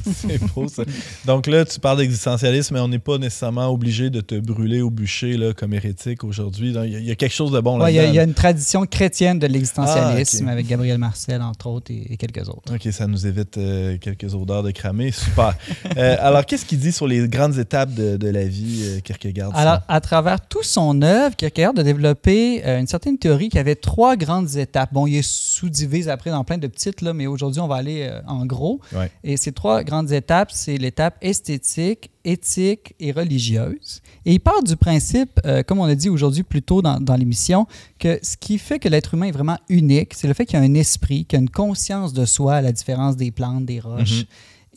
C'est beau, ça. Donc là, tu parles d'existentialisme, mais on n'est pas nécessairement obligé de te brûler au bûcher là, comme hérétique aujourd'hui. Il y a quelque chose de bon là-dedans. Il y a une tradition chrétienne de l'existentialisme avec Gabriel Marcel, entre autres, et quelques autres. OK, ça nous évite quelques odeurs de cramé. Super. Alors, qu'est-ce qu'il dit sur les grandes étapes de la vie, Kierkegaard? Alors, à travers toute son œuvre, Kierkegaard a développé une certaine théorie qui avait 3 grandes étapes. Bon, il est sous-divise après dans plein de petites, là, mais aujourd'hui, on va aller en gros. Ouais. Et ces 3 grandes étapes, c'est l'étape esthétique, éthique et religieuse. Et il part du principe, comme on a dit aujourd'hui plus tôt dans l'émission, que ce qui fait que l'être humain est vraiment unique, c'est le fait qu'il y a un esprit, qu'il y a une conscience de soi, à la différence des plantes, des roches.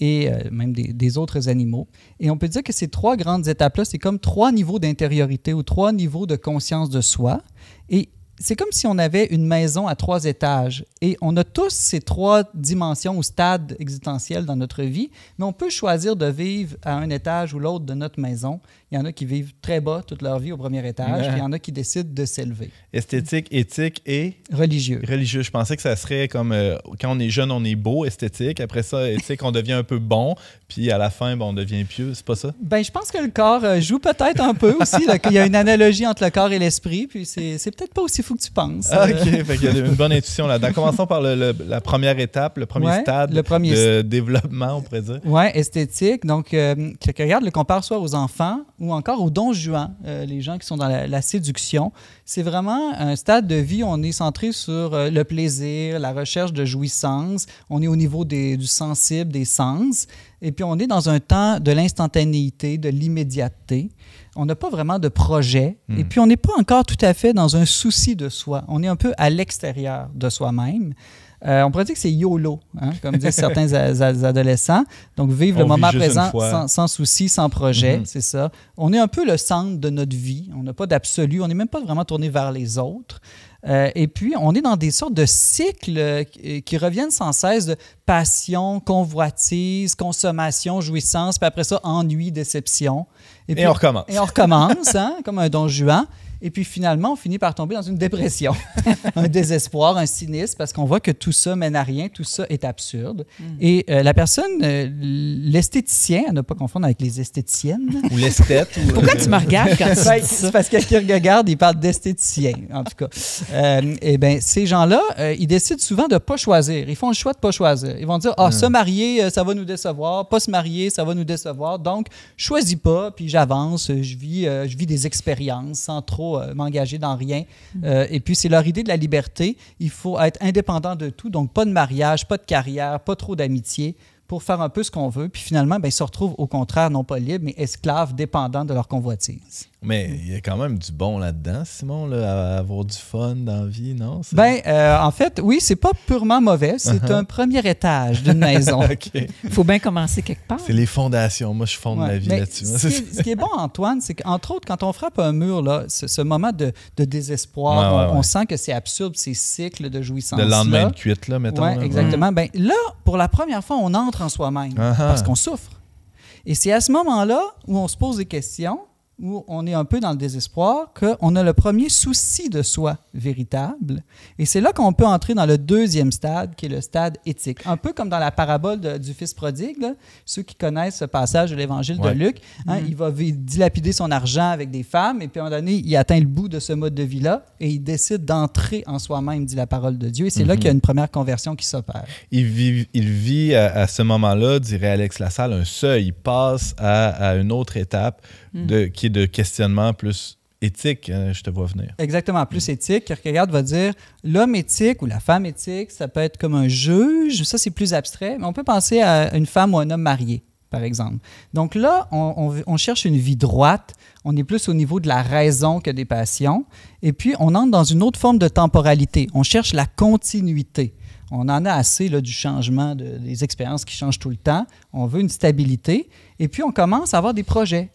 Et même des autres animaux. Et on peut dire que ces 3 grandes étapes-là, c'est comme 3 niveaux d'intériorité ou 3 niveaux de conscience de soi. Et c'est comme si on avait une maison à 3 étages et on a tous ces 3 dimensions ou stades existentiels dans notre vie, mais on peut choisir de vivre à un étage ou l'autre de notre maison. Il y en a qui vivent très bas toute leur vie au premier étage, puis il y en a qui décident de s'élever. Esthétique, éthique et... Religieux. Religieux. Je pensais que ça serait comme quand on est jeune, on est beau, esthétique. Après ça, éthique, on devient un peu bon, puis à la fin, on devient pieux. C'est pas ça? Ben, je pense que le corps joue peut-être un peu aussi. Là, qu'il y a une analogie entre le corps et l'esprit, puis c'est peut-être pas aussi fou que tu penses. Ah, OK, fait qu'il y a une bonne intuition là-dedans. Commençons par la première étape, le premier stade de développement, on pourrait dire. Oui, esthétique. Donc, Kierkegaard le compare soit aux enfants ou encore aux Don Juan, les gens qui sont dans la séduction. C'est vraiment un stade de vie où on est centré sur le plaisir, la recherche de jouissance. On est au niveau du sensible, des sens. Et puis, on est dans un temps de l'instantanéité, de l'immédiateté. On n'a pas vraiment de projet. Et puis, on n'est pas encore tout à fait dans un souci de soi. On est un peu à l'extérieur de soi-même. On pourrait dire que c'est YOLO, hein, comme disent certains adolescents. Donc, vivre le moment présent sans souci, sans projet, c'est ça. On est un peu le centre de notre vie. On n'a pas d'absolu. On n'est même pas vraiment tourné vers les autres. Et puis, on est dans des sortes de cycles qui reviennent sans cesse de passion, convoitise, consommation, jouissance, puis après ça, ennui, déception. Et on recommence. Et on recommence, hein, comme un Don Juan. Et puis finalement, on finit par tomber dans une dépression, un désespoir, un cynisme, parce qu'on voit que tout ça mène à rien, tout ça est absurde. Et la personne, l'esthéticien, à ne pas confondre avec les esthéticiennes. Ou l'esthète. Pourquoi tu me regardes quand tu dis ça? C'est parce que Kierkegaard, il parle d'esthéticien, en tout cas. Et bien, ces gens-là, ils décident souvent de ne pas choisir. Ils font le choix de ne pas choisir. Ils vont dire, se marier, ça va nous décevoir. Pas se marier, ça va nous décevoir. Donc, je choisis pas, puis j'avance, je vis des expériences sans trop m'engager dans rien. Et puis, c'est leur idée de la liberté. Il faut être indépendant de tout, donc pas de mariage, pas de carrière, pas trop d'amitié pour faire un peu ce qu'on veut. Puis finalement, ils se retrouvent au contraire, non pas libres, mais esclaves, dépendants de leur convoitise. Mais il y a quand même du bon là-dedans, Simon, là, à avoir du fun dans la vie, non? En fait, oui, c'est pas purement mauvais. C'est un premier étage d'une maison. OK. Il faut bien commencer quelque part. C'est les fondations. Moi, je fonde ma vie Mais là-dessus. Ce qui est bon, Antoine, c'est qu'entre autres, quand on frappe un mur, là, ce moment de désespoir, on sent que c'est absurde, ces cycles de jouissance. Le lendemain de cuite, là, mettons. Oui, exactement. Ben, là, pour la première fois, on entre en soi-même parce qu'on souffre. Et c'est à ce moment-là où on se pose des questions, où on est un peu dans le désespoir, qu'on a le premier souci de soi véritable. Et c'est là qu'on peut entrer dans le deuxième stade, qui est le stade éthique. Un peu comme dans la parabole du fils prodigue, là. Ceux qui connaissent ce passage de l'évangile de Luc, il va dilapider son argent avec des femmes, et puis à un moment donné, il atteint le bout de ce mode de vie-là, et il décide d'entrer en soi-même, dit la parole de Dieu. Et c'est là qu'il y a une première conversion qui s'opère. Il vit à ce moment-là, dirait Alex Lassalle, un seuil. Il passe à une autre étape qui est de questionnement plus éthique, hein, je te vois venir. Exactement, plus éthique. Kierkegaard va dire l'homme éthique ou la femme éthique, ça peut être comme un juge, ça c'est plus abstrait, mais on peut penser à une femme ou un homme marié, par exemple. Donc là, on cherche une vie droite, on est plus au niveau de la raison que des passions, et puis on entre dans une autre forme de temporalité, on cherche la continuité. On en a assez là, du changement, des expériences qui changent tout le temps, on veut une stabilité, et puis on commence à avoir des projets.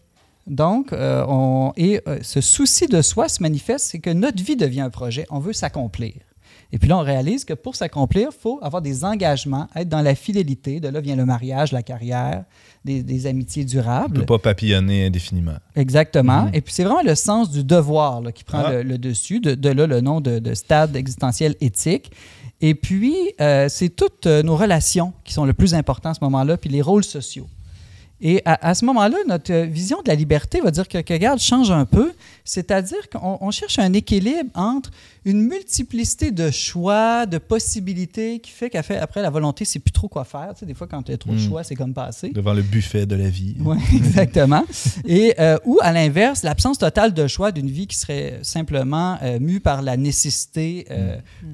Donc, ce souci de soi se manifeste, c'est que notre vie devient un projet, on veut s'accomplir. Et puis là, on réalise que pour s'accomplir, il faut avoir des engagements, être dans la fidélité. De là vient le mariage, la carrière, des amitiés durables. On ne peut pas papillonner indéfiniment. Exactement. Et puis, c'est vraiment le sens du devoir là, qui prend le dessus, de là le nom de stade existentiel éthique. Et puis, c'est toutes nos relations qui sont le plus importantes à ce moment-là, puis les rôles sociaux. Et à ce moment-là, notre vision de la liberté va dire que Kierkegaard change un peu, c'est-à-dire qu'on cherche un équilibre entre une multiplicité de choix, de possibilités qui fait qu'après la volonté, c'est plus trop quoi faire. Tu sais, des fois, quand il y a trop de choix, c'est comme passer. Devant le buffet de la vie. Oui, exactement. Et ou à l'inverse, l'absence totale de choix d'une vie qui serait simplement mue par la nécessité,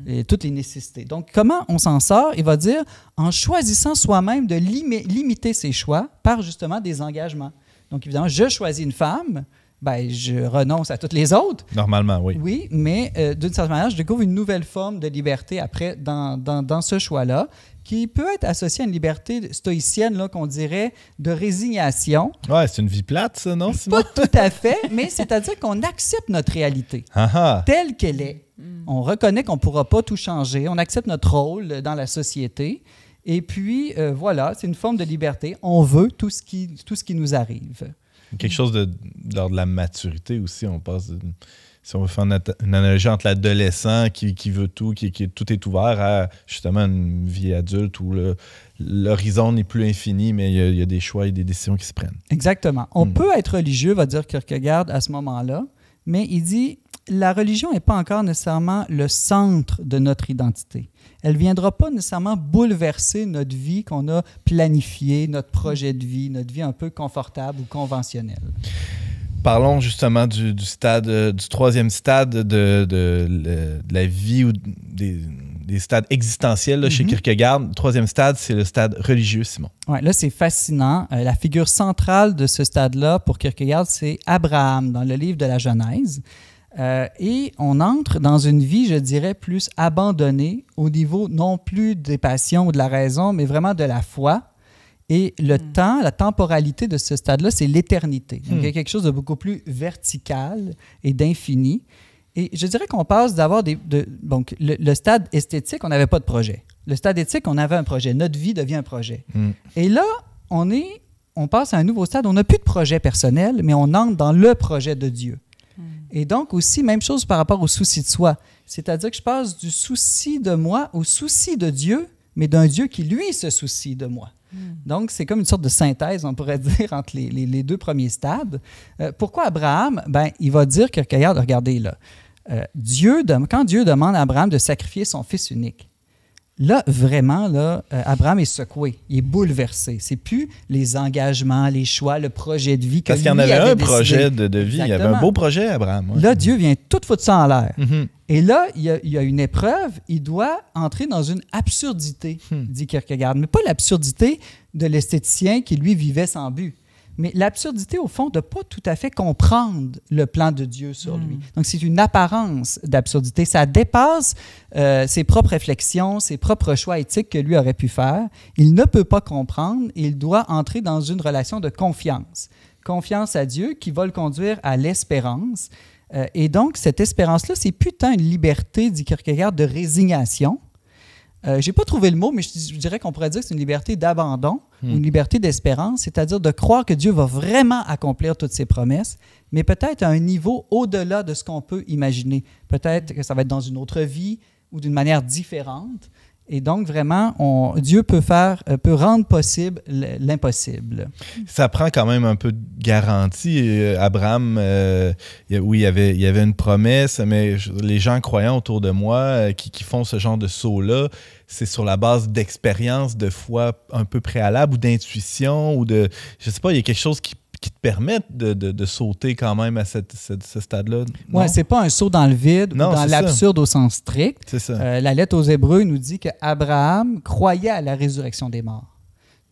et toutes les nécessités. Donc, comment on s'en sort? Il va dire, en choisissant soi-même de limiter ses choix par justement des engagements. Donc, évidemment, je choisis une femme, ben, je renonce à toutes les autres. Normalement, oui. Oui, mais d'une certaine manière, je découvre une nouvelle forme de liberté après dans ce choix-là, qui peut être associée à une liberté stoïcienne, là, qu'on dirait, de résignation. Ouais, c'est une vie plate, ça, non, Simon? Pas tout à fait, mais c'est-à-dire qu'on accepte notre réalité telle qu'elle est. On reconnaît qu'on ne pourra pas tout changer. On accepte notre rôle dans la société. Et puis, voilà, c'est une forme de liberté. On veut tout ce qui nous arrive. Quelque chose de l'ordre de la maturité aussi. On passe, si on veut faire une analogie entre l'adolescent qui veut tout, qui tout est ouvert, à justement une vie adulte où l'horizon n'est plus infini, mais il y a des choix et des décisions qui se prennent. Exactement. On peut être religieux, va dire Kierkegaard à ce moment-là, mais il dit la religion n'est pas encore nécessairement le centre de notre identité. Elle ne viendra pas nécessairement bouleverser notre vie qu'on a planifiée, notre projet de vie, notre vie un peu confortable ou conventionnelle. Parlons justement du troisième stade de la vie ou des stades existentiels là, chez Kierkegaard. Le troisième stade, c'est le stade religieux, Simon. Oui, là, c'est fascinant. La figure centrale de ce stade-là, pour Kierkegaard, c'est Abraham, dans le livre de la Genèse. Et on entre dans une vie, je dirais, plus abandonnée au niveau non plus des passions ou de la raison, mais vraiment de la foi. Et le temps, la temporalité de ce stade-là, c'est l'éternité. Donc, il y a quelque chose de beaucoup plus vertical et d'infini. Et je dirais qu'on passe d'avoir donc, le stade esthétique, on n'avait pas de projet. Le stade éthique, on avait un projet. Notre vie devient un projet. Et là, on passe à un nouveau stade. On n'a plus de projet personnel, mais on entre dans le projet de Dieu. Et donc aussi, même chose par rapport au souci de soi. C'est-à-dire que je passe du souci de moi au souci de Dieu, mais d'un Dieu qui, lui, se soucie de moi. Donc, c'est comme une sorte de synthèse, on pourrait dire, entre les deux premiers stades. Pourquoi Abraham? Ben, il va dire que, regardez là, quand Dieu demande à Abraham de sacrifier son fils unique, là, vraiment, là, Abraham est secoué, il est bouleversé. C'est plus les engagements, les choix, le projet de vie que Parce qu'il y en avait un projet de vie, Exactement. Il y avait un beau projet, Abraham. Ouais. Là, Dieu vient tout foutre ça en l'air. Et là, il y a une épreuve, il doit entrer dans une absurdité, dit Kierkegaard. Mais pas l'absurdité de l'esthéticien qui, lui, vivait sans but. mais l'absurdité, au fond, de ne pas tout à fait comprendre le plan de Dieu sur lui. Donc, c'est une apparence d'absurdité. Ça dépasse ses propres réflexions, ses propres choix éthiques que lui aurait pu faire. Il ne peut pas comprendre. Il doit entrer dans une relation de confiance. Confiance à Dieu qui va le conduire à l'espérance. Et donc, cette espérance-là, c'est plus tant une liberté, dit Kierkegaard, de résignation. Je n'ai pas trouvé le mot, mais je dirais qu'on pourrait dire que c'est une liberté d'abandon, une liberté d'espérance, c'est-à-dire de croire que Dieu va vraiment accomplir toutes ses promesses, mais peut-être à un niveau au-delà de ce qu'on peut imaginer. Peut-être que ça va être dans une autre vie ou d'une manière différente. Et donc, vraiment, Dieu peut rendre possible l'impossible. Ça prend quand même un peu de garantie. Abraham, oui, il y avait une promesse, mais les gens croyants autour de moi qui font ce genre de saut-là, c'est sur la base d'expériences, de foi un peu préalables ou d'intuition ou de... Je sais pas, il y a quelque chose qui te permet de sauter quand même à ce stade-là. Oui, c'est pas un saut dans le vide ou dans l'absurde au sens strict. C'est ça. La lettre aux Hébreux nous dit qu'Abraham croyait à la résurrection des morts.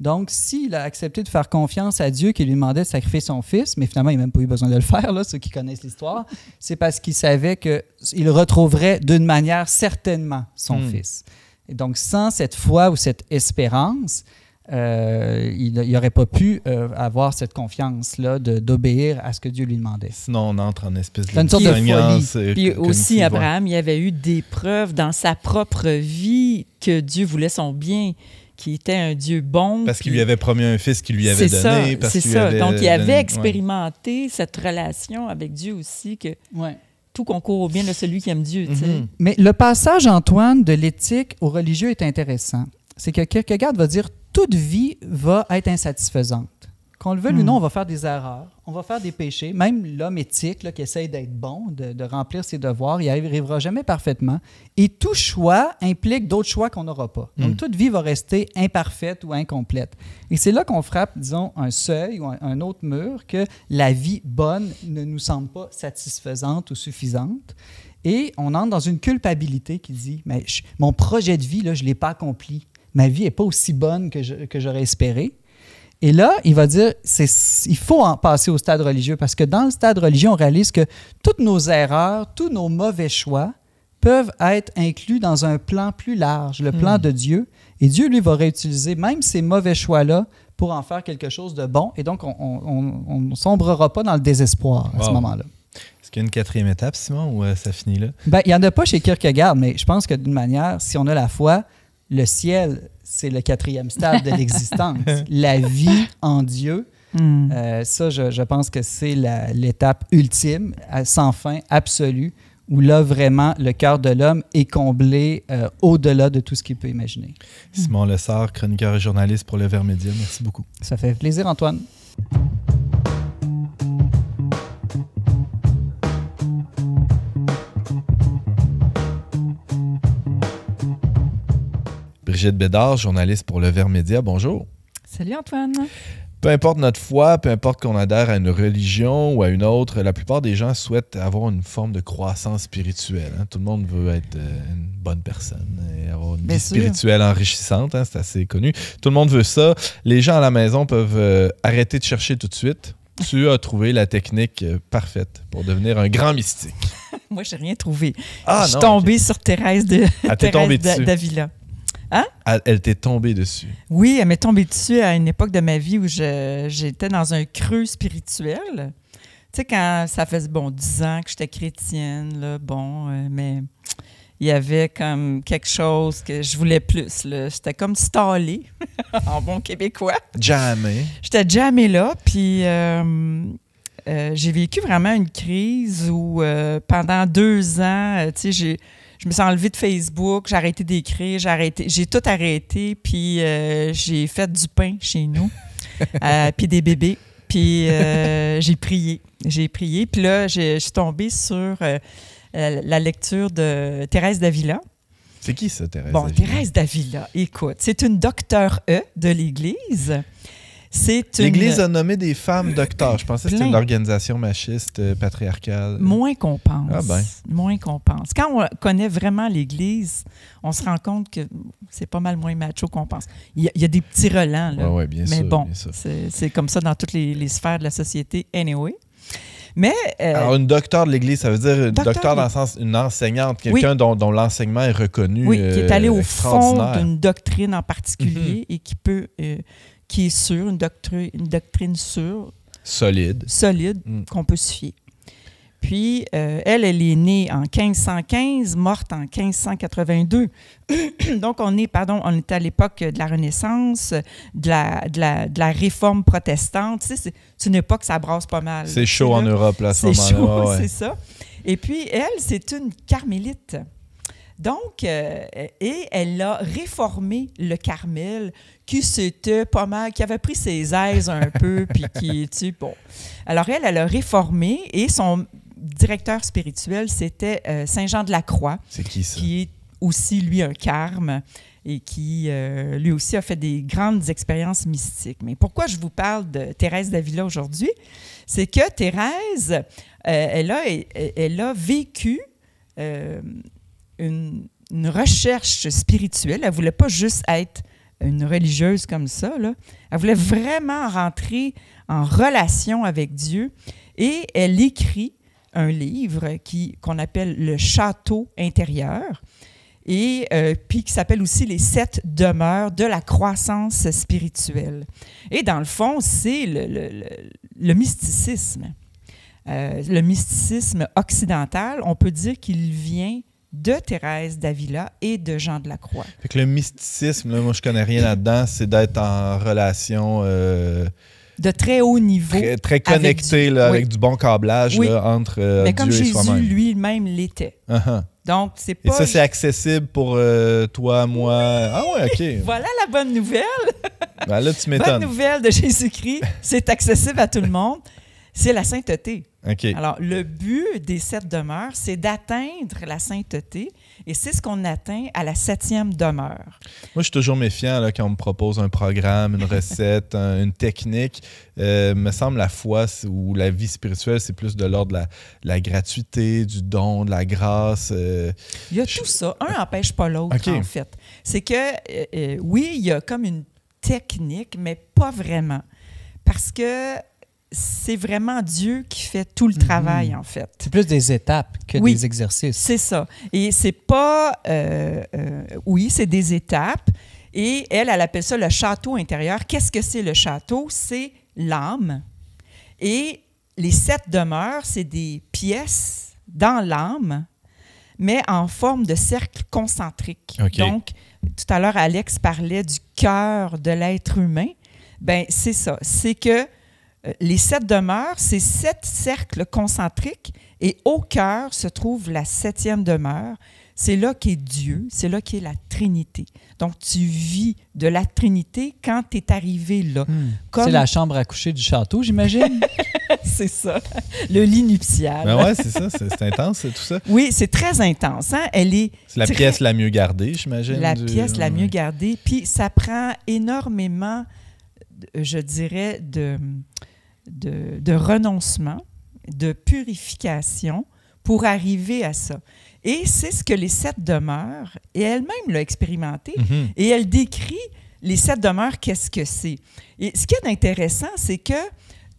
Donc, s'il a accepté de faire confiance à Dieu qui lui demandait de sacrifier son fils, mais finalement, il n'a même pas eu besoin de le faire, là, ceux qui connaissent l'histoire, c'est parce qu'il savait qu'il retrouverait d'une manière certainement son fils. Et donc, sans cette foi ou cette espérance, il n'aurait pas pu avoir cette confiance-là d'obéir à ce que Dieu lui demandait. Sinon, on entre en espèce de folie. Puis aussi, Abraham, il y avait eu des preuves dans sa propre vie que Dieu voulait son bien, qui était un Dieu bon. Parce qu'il lui avait promis un fils qu'il lui avait donné. C'est ça. Donc, il avait expérimenté cette relation avec Dieu aussi, que tout concourt au bien de celui qui aime Dieu. Mais le passage, Antoine, de l'éthique au religieux est intéressant. C'est que Kierkegaard va dire toute vie va être insatisfaisante. Qu'on le veuille ou non, on va faire des erreurs, on va faire des péchés. Même l'homme éthique là, qui essaye d'être bon, de remplir ses devoirs, il n'y arrivera jamais parfaitement. Et tout choix implique d'autres choix qu'on n'aura pas. Donc, toute vie va rester imparfaite ou incomplète. Et c'est là qu'on frappe, disons, un seuil ou un autre mur que la vie bonne ne nous semble pas satisfaisante ou suffisante. Et on entre dans une culpabilité qui dit « mais mon projet de vie, là, je ne l'ai pas accompli. Ma vie n'est pas aussi bonne que j'aurais espéré. » Et là, il va dire, il faut en passer au stade religieux parce que dans le stade religieux, on réalise que toutes nos erreurs, tous nos mauvais choix peuvent être inclus dans un plan plus large, le plan de Dieu. Et Dieu, lui, va réutiliser même ces mauvais choix-là pour en faire quelque chose de bon. Et donc, on ne sombrera pas dans le désespoir à ce moment-là. Est-ce qu'il y a une quatrième étape, Simon, ou ça finit là? Bien, il n'y en a pas chez Kierkegaard, mais je pense que d'une manière, si on a la foi, le ciel, c'est le quatrième stade de l'existence. La vie en Dieu, ça, je pense que c'est l'étape ultime, sans fin, absolue, où là, vraiment, le cœur de l'homme est comblé au-delà de tout ce qu'il peut imaginer. Simon Lessard, chroniqueur et journaliste pour Le Verbe Média. Merci beaucoup. Ça fait plaisir, Antoine. Brigitte Bédard, journaliste pour Le Verbe Média. Bonjour. Salut Antoine. Peu importe notre foi, peu importe qu'on adhère à une religion ou à une autre, la plupart des gens souhaitent avoir une forme de croissance spirituelle. Hein? Tout le monde veut être une bonne personne et avoir une vie spirituelle enrichissante. Hein? C'est assez connu. Tout le monde veut ça. Les gens à la maison peuvent arrêter de chercher tout de suite. Tu as trouvé la technique parfaite pour devenir un grand mystique. Moi, je n'ai rien trouvé. Je suis tombée sur Thérèse d'Avila. Hein? Elle t'est tombée dessus. Oui, elle m'est tombée dessus à une époque de ma vie où j'étais dans un creux spirituel. Tu sais, quand ça faisait 10 ans que j'étais chrétienne, là, mais il y avait comme quelque chose que je voulais plus. Là. J'étais comme stallée, en bon québécois. Jammée. J'étais jammée là, puis j'ai vécu vraiment une crise où pendant 2 ans, tu sais, je me suis enlevée de Facebook, j'ai arrêté d'écrire, j'ai tout arrêté, puis j'ai fait du pain chez nous, puis des bébés, puis j'ai prié, puis là, je suis tombée sur la lecture de Thérèse d'Avila. C'est qui ça, Thérèse d'Avila? Thérèse d'Avila, écoute, c'est une docteure de l'Église L'Église a nommé des femmes docteurs. Je pensais que c'était Plein. une organisation machiste, patriarcale. Moins qu'on pense. Ah ben. Moins qu'on pense. Quand on connaît vraiment l'Église, on se rend compte que c'est pas mal moins macho qu'on pense. Il y a des petits relents, là. Oui, bien mais sûr. bon, bien sûr. c'est comme ça dans toutes les sphères de la société, anyway. Mais... Alors, une docteure de l'Église, ça veut dire une Docteur docteur de- dans le sens, une enseignante, quelqu'un dont l'enseignement est reconnu. oui, qui est allé au fond extraordinaire. d'une doctrine en particulier et qui est sûre, une doctrine sûre, Solide. solide, Mm. qu'on peut se fier. Puis, elle est née en 1515, morte en 1582. Donc, on est à l'époque de la Renaissance, de la Réforme protestante. Tu sais, c'est une époque, ça brasse pas mal. C'est chaud en là. Europe, là, à ce C'est moment-là. chaud, ouais. c'est ça. Et puis, elle, c'est une carmélite. Donc, et elle a réformé le Carmel, qui s'était pas mal, qui avait pris ses aises un peu, puis qui, tu sais, bon. Alors, elle a réformé, et son directeur spirituel, c'était Saint Jean de la Croix, C'est qui ça? qui est aussi, lui, un carme, et qui, lui aussi, a fait des grandes expériences mystiques. Mais pourquoi je vous parle de Thérèse d'Avila aujourd'hui? C'est que Thérèse, elle a vécu une recherche spirituelle. Elle ne voulait pas juste être une religieuse comme ça, là. Elle voulait vraiment rentrer en relation avec Dieu. Et elle écrit un livre qu'on appelle « Le château intérieur » et puis qui s'appelle aussi « Les 7 demeures de la croissance spirituelle ». Et dans le fond, c'est le mysticisme. Le mysticisme occidental, on peut dire qu'il vient de Thérèse d'Avila et de Jean de la Croix. Fait que le mysticisme, là, moi, je connais rien là-dedans, c'est d'être en relation De très haut niveau. très connecté, Dieu. là, Oui. avec du bon câblage Oui. là, entre Mais comme Dieu et Jésus soi-même. lui-même l'était. Uh-huh. Donc, c'est Et pas... ça, c'est accessible pour toi, moi. Ah ouais, OK. Voilà la bonne nouvelle. Ben là, tu Bonne m'étonnes. nouvelle de Jésus-Christ. C'est accessible à tout le monde. C'est la sainteté. OK. Alors, le but des 7 demeures, c'est d'atteindre la sainteté et c'est ce qu'on atteint à la 7e demeure. Moi, je suis toujours méfiant là, quand on me propose un programme, une recette, une technique. Me semble la foi ou la vie spirituelle, c'est plus de l'ordre de la gratuité, du don, de la grâce. Il y a tout ça. Un n'empêche pas l'autre, OK. en fait. C'est que, oui, il y a comme une technique, mais pas vraiment. Parce que c'est vraiment Dieu qui fait tout le travail, en fait. C'est plus des étapes que Oui. des exercices. C'est ça. Et c'est pas... oui, c'est des étapes. Et elle appelle ça le château intérieur. Qu'est-ce que c'est le château? C'est l'âme. Et les 7 demeures, c'est des pièces dans l'âme, mais en forme de cercle concentrique. OK. Donc, tout à l'heure, Alex parlait du cœur de l'être humain. Bien, c'est ça. C'est que les 7 demeures, c'est 7 cercles concentriques et au cœur se trouve la 7e demeure. C'est là qu'est Dieu, c'est là qu'est la Trinité. Donc, tu vis de la Trinité quand tu es arrivé là. Comme- C'est la chambre à coucher du château, j'imagine. C'est ça, le lit nuptial. Ben ouais, c'est ça. C'est intense, c'est tout ça. Oui, c'est très intense. Hein? Elle est C'est la très- pièce la mieux gardée, j'imagine. la pièce la mieux gardée. Puis ça prend énormément, je dirais, de renoncement, de purification pour arriver à ça. Et c'est ce que les 7 demeures, et elle-même l'a expérimenté, Mhm. et elle décrit les 7 demeures, qu'est-ce que c'est. Et ce qui est intéressant, c'est que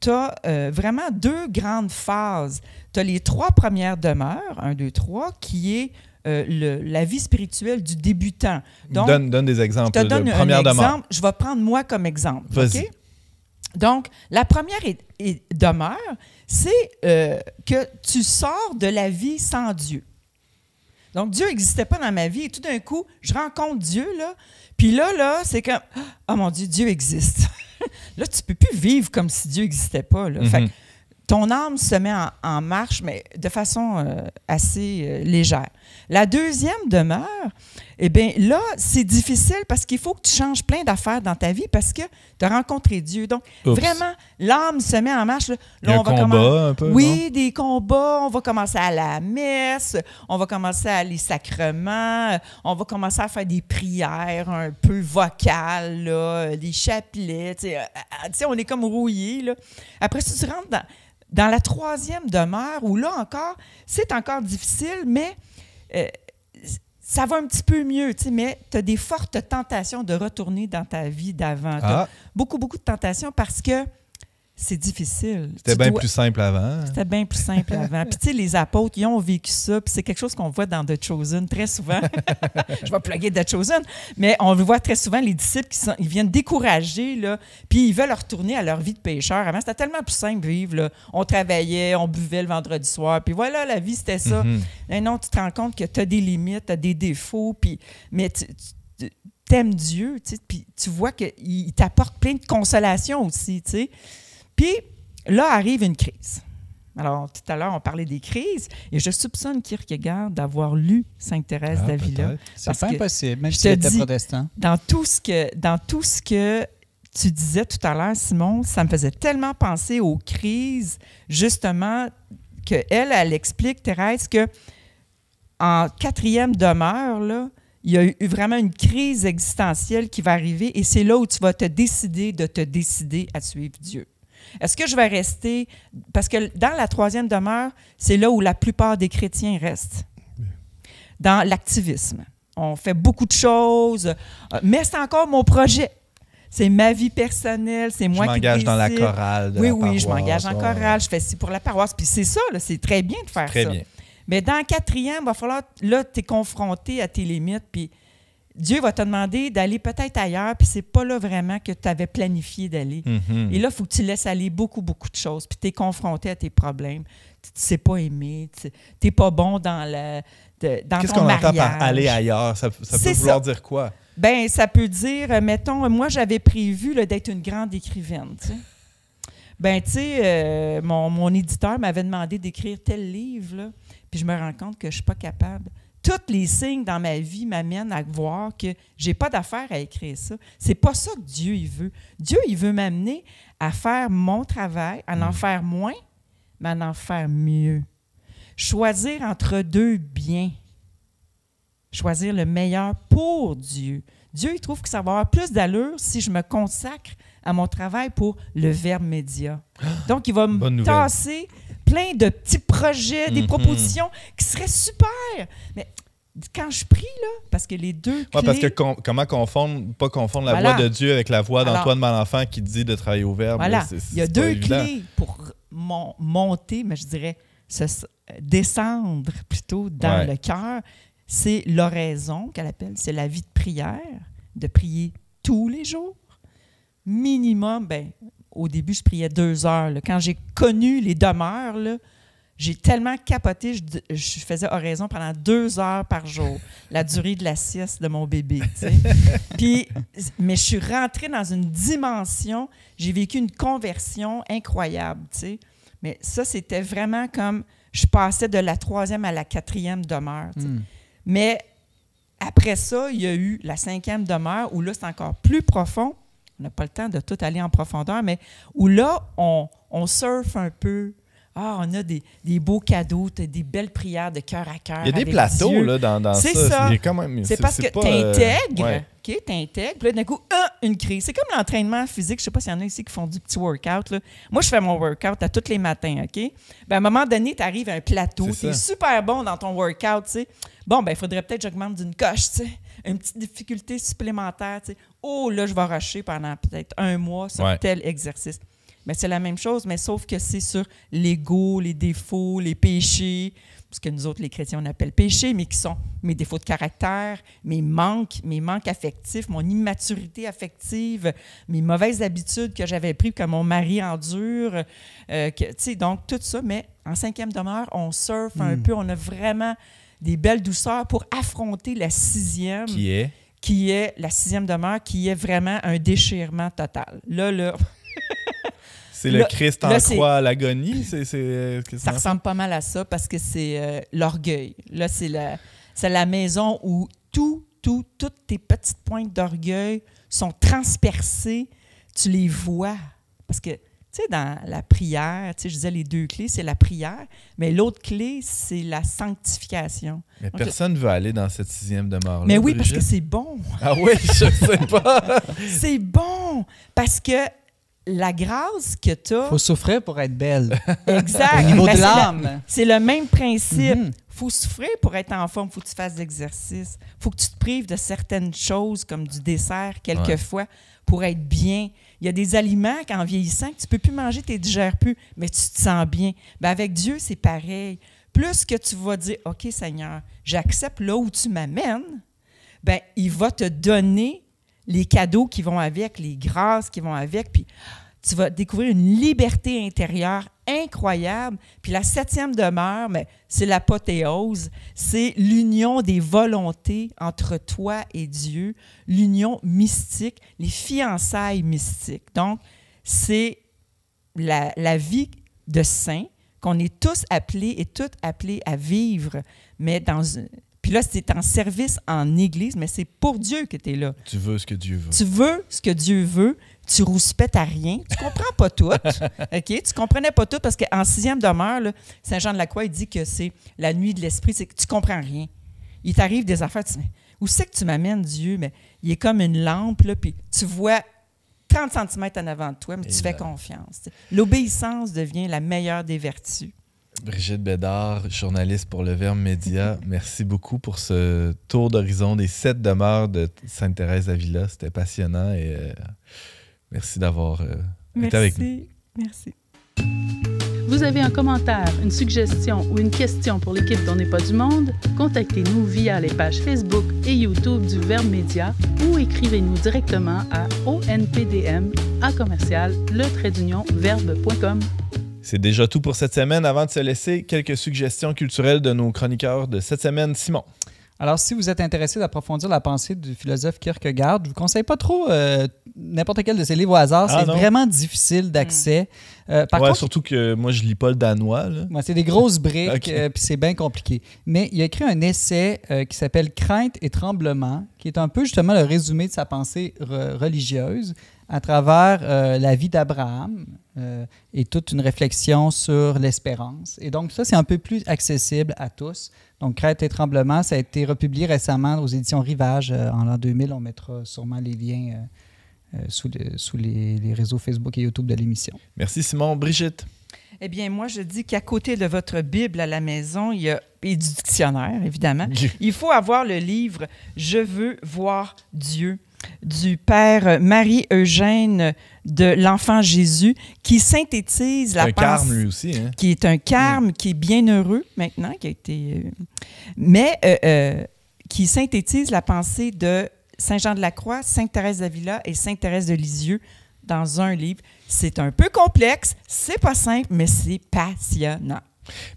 tu as vraiment 2 grandes phases. Tu as les 3 premières demeures, 1, 2, 3, qui est la vie spirituelle du débutant. Donc, donne des exemples. je te donne de un première demeure. exemple. Je vais prendre moi comme exemple. Vas-y. OK? Donc, la première demeure, c'est que tu sors de la vie sans Dieu. Donc, Dieu n'existait pas dans ma vie et tout d'un coup, je rencontre Dieu, là. Puis là, c'est comme, oh mon Dieu, Dieu existe. Là, tu ne peux plus vivre comme si Dieu n'existait pas, là. Fait que ton âme se met en marche, mais de façon assez légère. La deuxième demeure, Eh bien, là, c'est difficile parce qu'il faut que tu changes plein d'affaires dans ta vie parce que tu as rencontré Dieu. Donc, vraiment, l'âme se met en marche. Là, Il y a un combat un peu, oui, non? des combats. On va commencer à la messe, on va commencer à les sacrements, on va commencer à faire des prières un peu vocales, là, des chapelets. Tu sais, on est comme rouillé. Là. Après ça, tu rentres dans la troisième demeure où là encore, c'est encore difficile, mais... ça va un petit peu mieux, tu sais, mais tu as des fortes tentations de retourner dans ta vie d'avant. Beaucoup, beaucoup de tentations parce que c'est difficile. C'était bien plus simple avant. C'était bien plus simple avant. Puis, tu sais, les apôtres, ils ont vécu ça. Puis, c'est quelque chose qu'on voit dans The Chosen très souvent. Je vais plugger The Chosen. Mais on le voit très souvent, les disciples, ils viennent décourager, là. Puis, ils veulent retourner à leur vie de pécheur. Avant, c'était tellement plus simple de vivre, là. On travaillait, on buvait le vendredi soir. Puis, voilà, la vie, c'était ça. Mais non, tu te rends compte que tu as des limites, tu as des défauts. Puis, mais tu aimes Dieu, tu sais. Puis, tu vois qu'il t'apporte plein de consolation aussi, tu sais. Puis là arrive une crise. Alors, tout à l'heure, on parlait des crises, et je soupçonne Kierkegaard d'avoir lu Sainte Thérèse d'Avila. C'est pas impossible, même je si elle te était dis, protestant. Dans tout ce que tu disais tout à l'heure, Simon, ça me faisait tellement penser aux crises, justement, qu'elle explique, Thérèse, que en 4e demeure, là, il y a eu vraiment une crise existentielle qui va arriver, et c'est là où tu vas te décider à suivre Dieu. Est-ce que je vais rester... Parce que dans la 3e demeure, c'est là où la plupart des chrétiens restent. Dans l'activisme. On fait beaucoup de choses, mais c'est encore mon projet. C'est ma vie personnelle, c'est moi qui décide. Je m'engage dans la chorale de la paroisse. Oui, je m'engage en chorale, je fais ci pour la paroisse. Puis c'est ça, là, c'est très bien de faire très ça. Bien. Mais dans la 4e, il va falloir... Là, tu es confronté à tes limites, puis Dieu va te demander d'aller peut-être ailleurs, puis c'est pas là vraiment que tu avais planifié d'aller. Et là, il faut que tu laisses aller beaucoup, beaucoup de choses, puis tu es confronté à tes problèmes. Tu ne sais pas aimer, tu n'es pas bon dans Qu'est-ce ton qu'on mariage. entend par aller ailleurs? Ça peut vouloir dire quoi? Bien, ça peut dire, mettons, moi, j'avais prévu là, d'être une grande écrivaine, tu sais. Ben, tu sais, mon éditeur m'avait demandé d'écrire tel livre, là, puis je me rends compte que je ne suis pas capable. Tous les signes dans ma vie m'amènent à voir que je n'ai pas d'affaire à écrire ça. C'est pas ça que Dieu il veut. Dieu, il veut m'amener à faire mon travail, à en faire moins, mais à en faire mieux. Choisir entre deux biens. Choisir le meilleur pour Dieu. Dieu, il trouve que ça va avoir plus d'allure si je me consacre à mon travail pour le Verbe Média. Donc, il va me tasser plein de petits projets, des propositions qui seraient super. Mais quand je prie, là, parce que les deux clés... parce que comment pas confondre la voix de Dieu avec la voix d'Antoine Malenfant qui dit de travailler au Verbe. Voilà. Là, il y a deux clés pour monter, mais je dirais descendre plutôt dans le cœur. C'est l'oraison qu'elle appelle, c'est la vie de prière, de prier tous les jours. Minimum, au début, je priais 2 heures. Là. Quand j'ai connu les demeures, là, j'ai tellement capoté, je faisais oraison pendant 2 heures par jour, la durée de la sieste de mon bébé. Mais je suis rentrée dans une dimension, j'ai vécu une conversion incroyable. T'sais. Mais ça, c'était vraiment comme, je passais de la 3e à la 4e demeure. Mais après ça, il y a eu la 5e demeure, où là, c'est encore plus profond. On n'a pas le temps de tout aller en profondeur, mais où là, on surfe un peu. On a des beaux cadeaux, des belles prières de cœur à cœur. Il y a des plateaux Dieu. Là, dans c'est ça. ça. C'est parce que tu intègres. Ouais. OK, t'intègres. Puis là, d'un coup, une crise. C'est comme l'entraînement physique. Je ne sais pas s'il y en a ici qui font du petit workout. Là. Moi, je fais mon workout à tous les matins. OK? À un moment donné, tu arrives à un plateau. Tu es super bon dans ton workout. T'sais. Bon, il faudrait peut-être que j'augmente d'une coche. Une petite difficulté supplémentaire. T'sais. Là, je vais rusher pendant peut-être 1 mois sur tel exercice. Mais c'est la même chose, mais sauf que c'est sur l'ego, les défauts, les péchés, ce que nous autres, les chrétiens, on appelle péchés, mais qui sont mes défauts de caractère, mes manques affectifs, mon immaturité affective, mes mauvaises habitudes que j'avais prises, que mon mari endure. Donc, tout ça. Mais en 5e demeure, on surfe un peu, on a vraiment des belles douceurs pour affronter la 6e. Qui est la 6e demeure, qui est vraiment un déchirement total. Là... C'est le Christ en croix à l'agonie? Ça ressemble pas mal à ça parce que c'est l'orgueil. Là, c'est la maison où tout toutes tes petites pointes d'orgueil sont transpercées. Tu les vois. Parce que, tu sais, dans la prière, tu sais, je disais les 2 clés, c'est la prière, mais l'autre clé, c'est la sanctification. Mais Donc, personne ne veut aller dans cette 6e demeure-là. mais oui, parce Brigitte. que c'est bon. Ah oui, je sais pas. C'est bon. Parce que la grâce que tu as. Faut souffrir pour être belle. Exact. Au niveau Ben, de c'est l'âme. C'est le même principe. Mhm. Faut souffrir pour être en forme. Faut que tu fasses de l'exercice. Faut que tu te prives de certaines choses, comme du dessert, quelquefois, pour être bien. Il y a des aliments qu'en vieillissant, que tu peux plus manger, tu ne digères plus, mais tu te sens bien. Ben avec Dieu, c'est pareil. Plus que tu vas dire, OK, Seigneur, j'accepte là où tu m'amènes, ben il va te donner les cadeaux qui vont avec, les grâces qui vont avec, puis tu vas découvrir une liberté intérieure incroyable. Puis la 7e demeure, mais c'est l'apothéose, c'est l'union des volontés entre toi et Dieu, l'union mystique, les fiançailles mystiques. Donc, c'est la vie de saint qu'on est tous appelés et toutes appelés à vivre, mais dans une... Puis là, c'est en service en Église, mais c'est pour Dieu que tu es là. Tu veux ce que Dieu veut. Tu veux ce que Dieu veut, tu rouspètes à rien, tu comprends pas tout, OK? Tu comprenais pas tout parce qu'en 6e demeure, là, Saint-Jean-de-la-Croix, il dit que c'est la nuit de l'esprit, c'est que tu comprends rien. Il t'arrive des affaires, tu dis, où c'est que tu m'amènes, Dieu? Mais il est comme une lampe, là, puis tu vois 30 cm en avant de toi, mais tu fais confiance. L'obéissance devient la meilleure des vertus. Brigitte Bédard, journaliste pour Le Verbe Média, merci beaucoup pour ce tour d'horizon des 7 demeures de Sainte-Thérèse d'Avila. C'était passionnant et merci d'avoir été avec nous. Merci. Vous avez un commentaire, une suggestion ou une question pour l'équipe d'On n'est pas du monde? Contactez-nous via les pages Facebook et YouTube du Verbe Média ou écrivez-nous directement à onpdm@le-verbe.com. C'est déjà tout pour cette semaine. Avant de se laisser, quelques suggestions culturelles de nos chroniqueurs de cette semaine. Simon. Alors, si vous êtes intéressé d'approfondir la pensée du philosophe Kierkegaard, je ne vous conseille pas trop n'importe quel de ses livres au hasard. C'est vraiment difficile d'accès. Par contre, surtout que moi, je lis pas le danois. Là. C'est des grosses briques, Okay. puis c'est bien compliqué. Mais il a écrit un essai qui s'appelle « Crainte et tremblement », qui est un peu justement le résumé de sa pensée religieuse à travers la vie d'Abraham et toute une réflexion sur l'espérance. Et donc ça, c'est un peu plus accessible à tous. Donc, Crainte et tremblement, ça a été republié récemment aux éditions Rivage en l'an 2000. On mettra sûrement les liens sous les réseaux Facebook et YouTube de l'émission. Merci Simon. Brigitte. Eh bien, moi, je dis qu'à côté de votre Bible à la maison, il y a, et du dictionnaire, évidemment, il faut avoir le livre « Je veux voir Dieu » du père Marie-Eugène de l'Enfant Jésus, qui synthétise la pensée... Un carme, lui aussi. Hein? Qui est un carme, qui est bien heureux maintenant, qui a été... qui synthétise la pensée de Saint-Jean-de-la-Croix, Sainte-Thérèse d'Avila et Sainte-Thérèse de Lisieux dans un livre. C'est un peu complexe, c'est pas simple, mais c'est passionnant.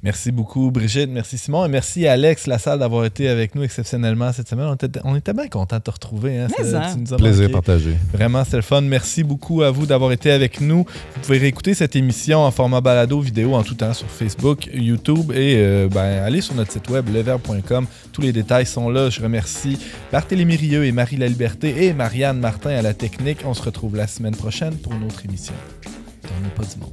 Merci beaucoup, Brigitte. Merci, Simon. Et merci, Alex Lassalle, d'avoir été avec nous exceptionnellement cette semaine. On était bien contents de te retrouver. Hein? Tu nous as plaisir manqué. partagé. Vraiment, c'était le fun. Merci beaucoup à vous d'avoir été avec nous. Vous pouvez réécouter cette émission en format balado vidéo en tout temps sur Facebook, YouTube et allez sur notre site web, leverbe.com. Tous les détails sont là. Je remercie Barthélémy Rieu et Marie Laliberté et Marianne Martin à la technique. On se retrouve la semaine prochaine pour une autre émission. On n'est pas du monde.